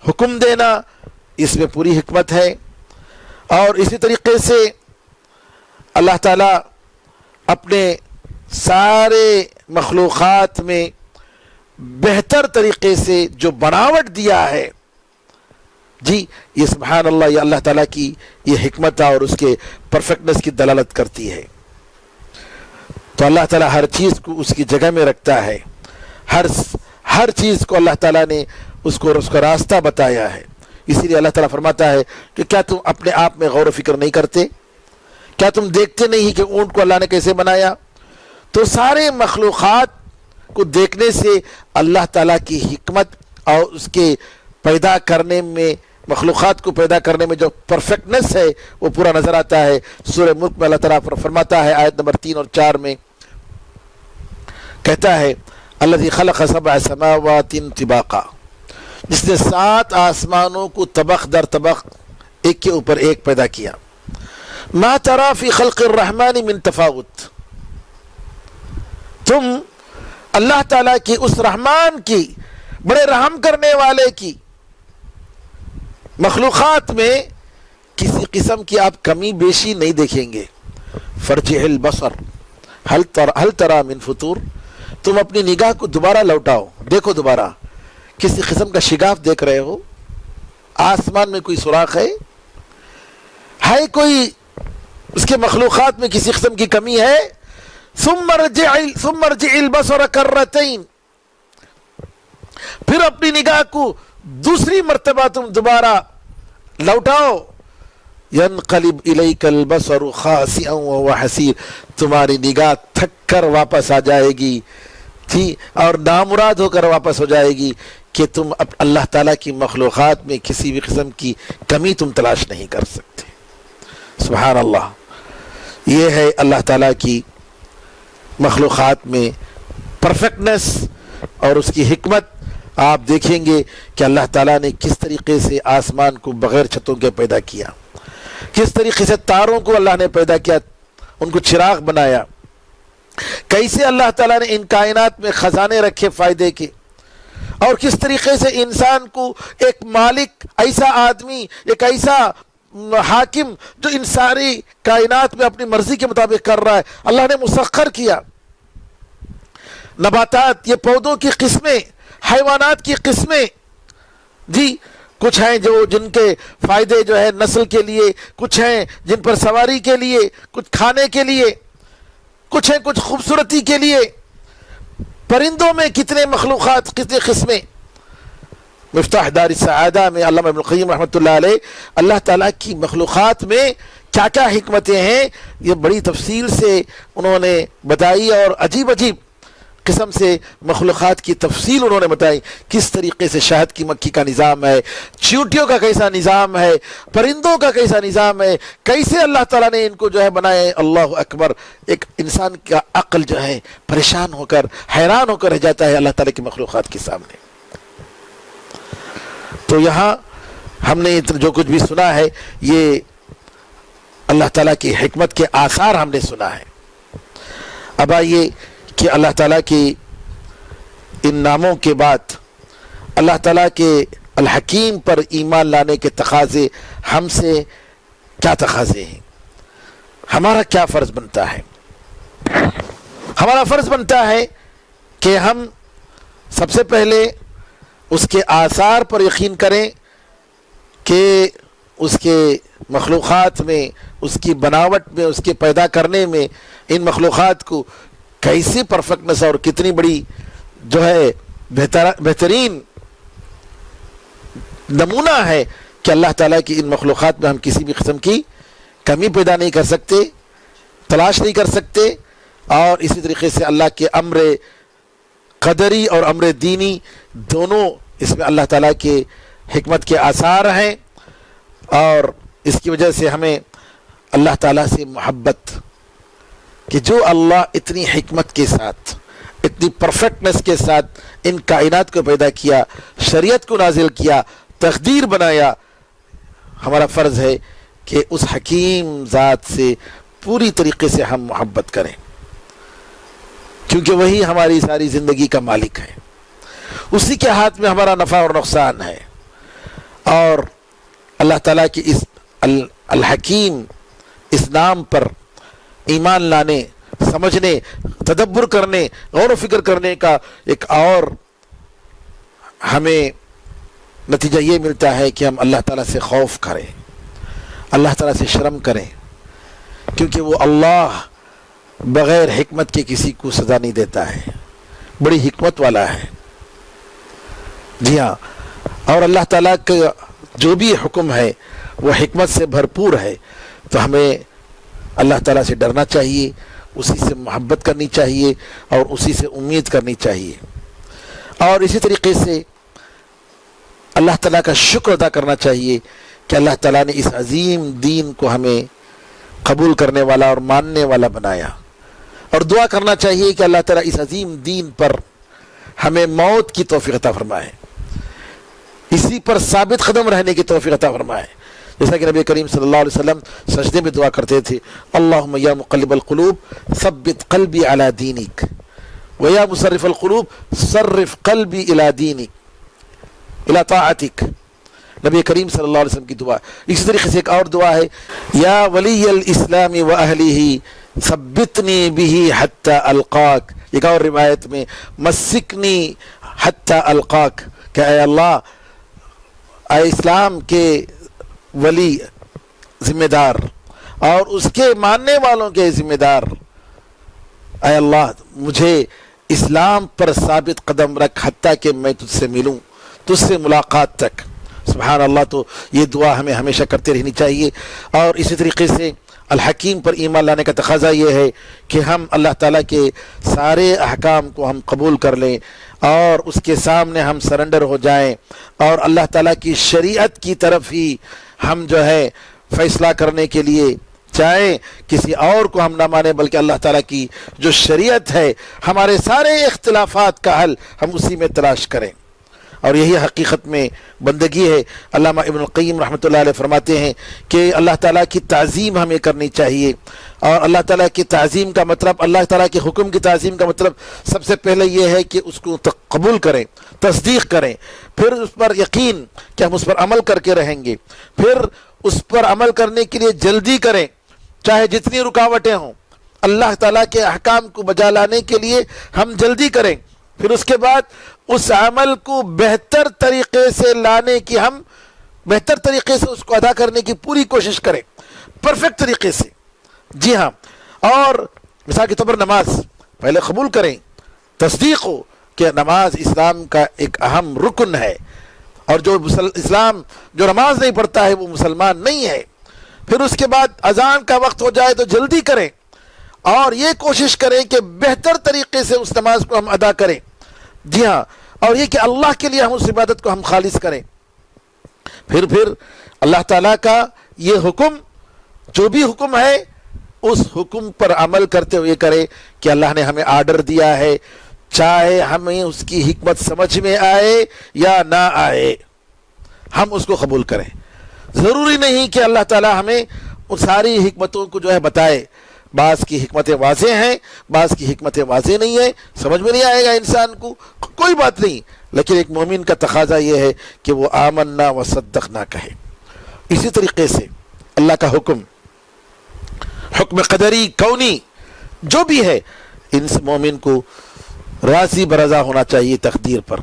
حکم دینا، اس میں پوری حکمت ہے۔ اور اسی طریقے سے اللہ تعالیٰ اپنے سارے مخلوقات میں بہتر طریقے سے جو بناوٹ دیا ہے، یہ سبحان اللہ، یہ اللہ تعالیٰ کی یہ حکمت اور اس کے پرفیکٹنس کی دلالت کرتی ہے۔ تو اللہ تعالیٰ ہر چیز کو اس کی جگہ میں رکھتا ہے، ہر چیز کو اللہ تعالیٰ نے اس کا راستہ بتایا ہے۔ اسی لیے اللہ تعالیٰ فرماتا ہے کہ کیا تم اپنے آپ میں غور و فکر نہیں کرتے؟ کیا تم دیکھتے نہیں کہ اونٹ کو اللہ نے کیسے بنایا؟ تو سارے مخلوقات کو دیکھنے سے اللہ تعالیٰ کی حکمت اور اس کے پیدا کرنے میں، مخلوقات کو پیدا کرنے میں جو پرفیکٹنس ہے وہ پورا نظر آتا ہے۔ سورہ ملک میں اللہ تعالیٰ فرماتا ہے، آیت نمبر 3 اور 4 میں کہتا ہے، الذی خلق سبع سماوات طباقا، جس نے 7 آسمانوں کو طبق در طبق، ایک کے اوپر ایک پیدا کیا۔ ما تری فی خلق الرحمن من تفاوت، تم اللہ تعالیٰ کی، اس رحمان کی، بڑے رحم کرنے والے کی مخلوقات میں کسی قسم کی آپ کمی بیشی نہیں دیکھیں گے۔ فرجع البصر هل ترى من فطور، تم اپنی نگاہ کو دوبارہ لوٹاؤ، دیکھو دوبارہ، کسی قسم کا شگاف دیکھ رہے ہو؟ آسمان میں کوئی سوراخ ہے کوئی اس کے مخلوقات میں کسی قسم کی کمی ہے؟ ثم ارجع البصر کرتین، پھر اپنی نگاہ کو دوسری مرتبہ تم دوبارہ لوٹاؤ، ينقلب الیک البصر خاسئا وهو حسیر، تمہاری نگاہ تھک کر واپس آ جائے گی، تھی اور نامراد ہو کر واپس ہو جائے گی کہ تم اب اللہ تعالیٰ کی مخلوقات میں کسی بھی قسم کی کمی تم تلاش نہیں کر سکتے۔ سبحان اللہ، یہ ہے اللہ تعالیٰ کی مخلوقات میں پرفیکٹنس اور اس کی حکمت۔ آپ دیکھیں گے کہ اللہ تعالیٰ نے کس طریقے سے آسمان کو بغیر چھتوں کے پیدا کیا، کس طریقے سے تاروں کو اللہ نے پیدا کیا، ان کو چراغ بنایا، کیسے اللہ تعالیٰ نے ان کائنات میں خزانے رکھے فائدے کے، اور کس طریقے سے انسان کو ایک مالک، ایسا آدمی، ایک ایسا حاکم جو ان ساری کائنات میں اپنی مرضی کے مطابق کر رہا ہے، اللہ نے مسخر کیا۔ نباتات، یہ پودوں کی قسمیں، حیوانات کی قسمیں، جی کچھ ہیں جن کے فائدے جو ہے نسل کے لیے، کچھ ہیں جن پر سواری کے لیے، کچھ کھانے کے لیے، کچھ ہیں کچھ خوبصورتی کے لیے۔ پرندوں میں کتنے مخلوقات، کتنے قسمیں۔ مفتاح دار السعادہ میں علامہ ابن القیم رحمۃ اللہ علیہ اللہ تعالیٰ کی مخلوقات میں کیا کیا حکمتیں ہیں یہ بڑی تفصیل سے انہوں نے بتائی، اور عجیب عجیب قسم سے مخلوقات کی تفصیل انہوں نے بتائی، کس طریقے سے شہد کی مکھی کا نظام ہے، چیونٹیوں کا کیسا نظام ہے، پرندوں کا کیسا نظام ہے، کیسے اللہ تعالیٰ نے ان کو جو ہے بنائے۔ اللہ اکبر، ایک انسان کا عقل جو ہے پریشان ہو کر، حیران ہو کر رہ جاتا ہے اللہ تعالیٰ کی مخلوقات کے سامنے۔ تو یہاں ہم نے جو کچھ بھی سنا ہے یہ اللہ تعالیٰ کی حکمت کے آثار ہم نے سنا ہے۔ اب آئیے کہ اللہ تعالیٰ کی ان ناموں کے بعد اللہ تعالیٰ کے الحکیم پر ایمان لانے کے تقاضے ہم سے کیا تقاضے ہیں، ہمارا کیا فرض بنتا ہے۔ ہمارا فرض بنتا ہے کہ ہم سب سے پہلے اس کے آثار پر یقین کریں کہ اس کے مخلوقات میں، اس کی بناوٹ میں، اس کے پیدا کرنے میں ان مخلوقات کو کیسی پرفیکٹنس اور کتنی بڑی جو ہے بہترین نمونہ ہے کہ اللہ تعالیٰ کی ان مخلوقات میں ہم کسی بھی قسم کی کمی پیدا نہیں کر سکتے، تلاش نہیں کر سکتے۔ اور اسی طریقے سے اللہ کے امر قدری اور امر دینی دونوں اس میں اللہ تعالیٰ کے حکمت کے آثار ہیں، اور اس کی وجہ سے ہمیں اللہ تعالیٰ سے محبت، کہ جو اللہ اتنی حکمت کے ساتھ، اتنی پرفیکٹنس کے ساتھ ان کائنات کو پیدا کیا، شریعت کو نازل کیا، تقدیر بنایا، ہمارا فرض ہے کہ اس حکیم ذات سے پوری طریقے سے ہم محبت کریں، کیونکہ وہی ہماری ساری زندگی کا مالک ہے، اسی کے ہاتھ میں ہمارا نفع اور نقصان ہے۔ اور اللہ تعالیٰ کی اس الحکیم اس نام پر ایمان لانے، سمجھنے، تدبر کرنے، غور و فکر کرنے کا ایک اور ہمیں نتیجہ یہ ملتا ہے کہ ہم اللہ تعالیٰ سے خوف کریں، اللہ تعالیٰ سے شرم کریں، کیونکہ وہ اللہ بغیر حکمت کے کسی کو سزا نہیں دیتا ہے، بڑی حکمت والا ہے۔ جی ہاں، اور اللہ تعالیٰ کا جو بھی حکم ہے وہ حکمت سے بھرپور ہے، تو ہمیں اللہ تعالیٰ سے ڈرنا چاہیے، اسی سے محبت کرنی چاہیے اور اسی سے امید کرنی چاہیے، اور اسی طریقے سے اللہ تعالیٰ کا شکر ادا کرنا چاہیے کہ اللہ تعالیٰ نے اس عظیم دین کو ہمیں قبول کرنے والا اور ماننے والا بنایا، اور دعا کرنا چاہیے کہ اللہ تعالیٰ اس عظیم دین پر ہمیں موت کی توفیق عطا فرمائے، اسی پر ثابت قدم رہنے کی توفیق عطا فرمائے، جیسا کہ نبی کریم صلی اللہ علیہ وسلم سجدے میں دعا کرتے تھے، اللہم یا مقلب القلوب ثبت قلبی علی دینک ویا مصرف القلوب صرف قلبی الی دینک الی طاعتک۔ نبی کریم صلی اللہ علیہ وسلم کی دعا۔ اسی طریقے سے ایک اور دعا ہے، یا ولی الاسلام و اہلہ ثبتنی بہ حتی القاک۔ ایک اور روایت میں مسکنی حتی القاک، کہ اے اللہ، اے اسلام کے ولی ذمہ دار اور اس کے ماننے والوں کے ذمہ دار، اے اللہ مجھے اسلام پر ثابت قدم رکھ حتیٰ کہ میں تجھ سے ملوں، تجھ سے ملاقات تک۔ سبحان اللہ، تو یہ دعا ہمیں ہمیشہ کرتے رہنی چاہیے۔ اور اسی طریقے سے الحکیم پر ایمان لانے کا تقاضا یہ ہے کہ ہم اللہ تعالیٰ کے سارے احکام کو ہم قبول کر لیں اور اس کے سامنے ہم سرنڈر ہو جائیں اور اللہ تعالیٰ کی شریعت کی طرف ہی ہم جو ہے فیصلہ کرنے کے لیے چاہیں، کسی اور کو ہم نہ مانیں بلکہ اللہ تعالیٰ کی جو شریعت ہے ہمارے سارے اختلافات کا حل ہم اسی میں تلاش کریں، اور یہی حقیقت میں بندگی ہے۔ علامہ ابن القیم رحمۃ اللہ علیہ فرماتے ہیں کہ اللہ تعالیٰ کی تعظیم ہمیں کرنی چاہیے، اور اللہ تعالیٰ کی تعظیم کا مطلب، اللہ تعالیٰ کے حکم کی تعظیم کا مطلب سب سے پہلے یہ ہے کہ اس کو قبول کریں، تصدیق کریں، پھر اس پر یقین کہ ہم اس پر عمل کر کے رہیں گے، پھر اس پر عمل کرنے کے لیے جلدی کریں چاہے جتنی رکاوٹیں ہوں، اللہ تعالیٰ کے احکام کو بجا لانے کے لیے ہم جلدی کریں، پھر اس کے بعد اس عمل کو بہتر طریقے سے لانے کی، ہم بہتر طریقے سے اس کو ادا کرنے کی پوری کوشش کریں، پرفیکٹ طریقے سے۔ جی ہاں، اور مثال کے طور پر نماز پہلے قبول کریں، تصدیق ہو کہ نماز اسلام کا ایک اہم رکن ہے، اور جو اسلام جو نماز نہیں پڑھتا ہے وہ مسلمان نہیں ہے۔ پھر اس کے بعد اذان کا وقت ہو جائے تو جلدی کریں اور یہ کوشش کریں کہ بہتر طریقے سے اس نماز کو ہم ادا کریں۔ جی ہاں، اور یہ کہ اللہ کے لیے ہم اس عبادت کو ہم خالص کریں۔ پھر اللہ تعالیٰ کا یہ حکم، جو بھی حکم ہے اس حکم پر عمل کرتے ہوئے کرے کہ اللہ نے ہمیں آرڈر دیا ہے، چاہے ہمیں اس کی حکمت سمجھ میں آئے یا نہ آئے ہم اس کو قبول کریں۔ ضروری نہیں کہ اللہ تعالیٰ ہمیں ان ساری حکمتوں کو جو ہے بتائے، بعض کی حکمتیں واضح ہیں، بعض کی حکمتیں واضح نہیں ہیں، سمجھ میں نہیں آئے گا انسان کو، کوئی بات نہیں، لیکن ایک مومن کا تقاضا یہ ہے کہ وہ آمنا و صدقنا کہے۔ اسی طریقے سے اللہ کا حکم قدری کونی جو بھی ہے، ان مومن کو راضی برضا ہونا چاہیے تقدیر پر،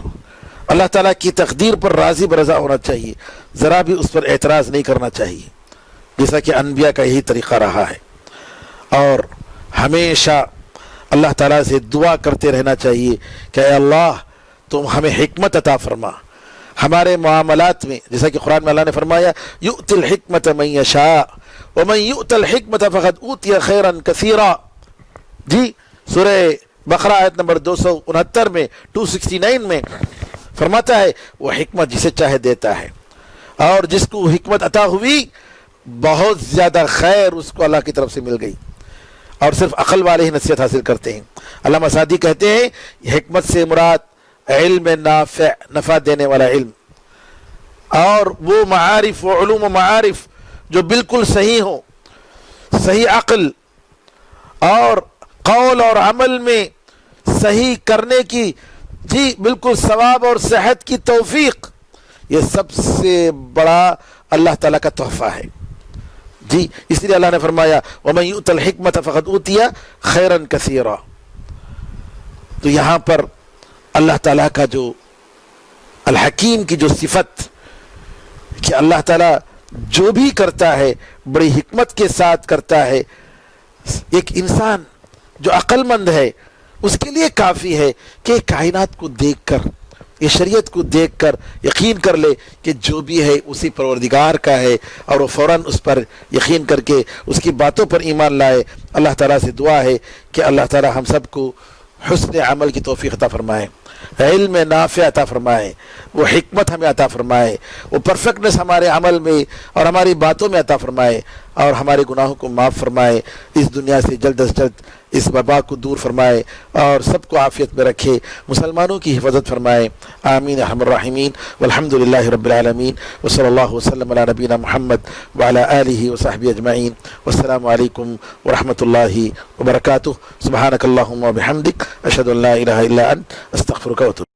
اللہ تعالیٰ کی تقدیر پر راضی برضا ہونا چاہیے، ذرا بھی اس پر اعتراض نہیں کرنا چاہیے، جیسا کہ انبیاء کا یہی طریقہ رہا ہے۔ اور ہمیشہ اللہ تعالیٰ سے دعا کرتے رہنا چاہیے کہ اے اللہ تم ہمیں حکمت عطا فرما ہمارے معاملات میں، جیسا کہ قرآن میں اللہ نے فرمایا یؤتی الحکمت من یشاء ومن یؤت الحکمت فقد اوتی خیرا کثیرا۔ جی سورہ بقرہ آیت نمبر 269 میں 269 میں فرماتا ہے وہ حکمت جسے چاہے دیتا ہے، اور جس کو حکمت عطا ہوئی بہت زیادہ خیر اس کو اللہ کی طرف سے مل گئی، اور صرف عقل والے ہی نصیحت حاصل کرتے ہیں۔ علامہ سعدی کہتے ہیں حکمت سے مراد علم نافع، نفع دینے والا علم، اور وہ معارف و علوم و معارف جو بالکل صحیح ہوں، صحیح عقل اور قول اور عمل میں صحیح کرنے کی، جی بالکل ثواب اور صحت کی توفیق، یہ سب سے بڑا اللہ تعالیٰ کا تحفہ ہے۔ جی اس لیے اللہ نے فرمایا وَمَن يُؤْتَ الْحِكْمَةَ فَقَدْ أُوتِيَ خَيْرًا كَثِيرًا۔ تو یہاں پر اللہ تعالیٰ کا جو الحکیم کی جو صفت کہ اللہ تعالیٰ جو بھی کرتا ہے بڑی حکمت کے ساتھ کرتا ہے، ایک انسان جو عقل مند ہے اس کے لیے کافی ہے کہ کائنات کو دیکھ کر، یہ شریعت کو دیکھ کر یقین کر لے کہ جو بھی ہے اسی پروردگار کا ہے، اور وہ فوراً اس پر یقین کر کے اس کی باتوں پر ایمان لائے۔ اللہ تعالیٰ سے دعا ہے کہ اللہ تعالیٰ ہم سب کو حسن عمل کی توفیق عطا فرمائے، علم نافع عطا فرمائے، وہ حکمت ہمیں عطا فرمائے، وہ پرفیکٹنس ہمارے عمل میں اور ہماری باتوں میں عطا فرمائے، اور ہمارے گناہوں کو معاف فرمائے، اس دنیا سے جلد از جلد اس وبا کو دور فرمائے، اور سب کو عافیت میں رکھے، مسلمانوں کی حفاظت فرمائے۔ آمین ارحم الراحمین، والحمد للہ رب العالمین، وصلی اللہ وسلم علی نبینا محمد وعلی آلہ وصحبہ اجمعین، والسلام علیکم ورحمۃ اللہ وبرکاتہ۔ سبحانک اللہم وبحمدک، اشہد ان لا الہ الا انت، استغفرک واتوب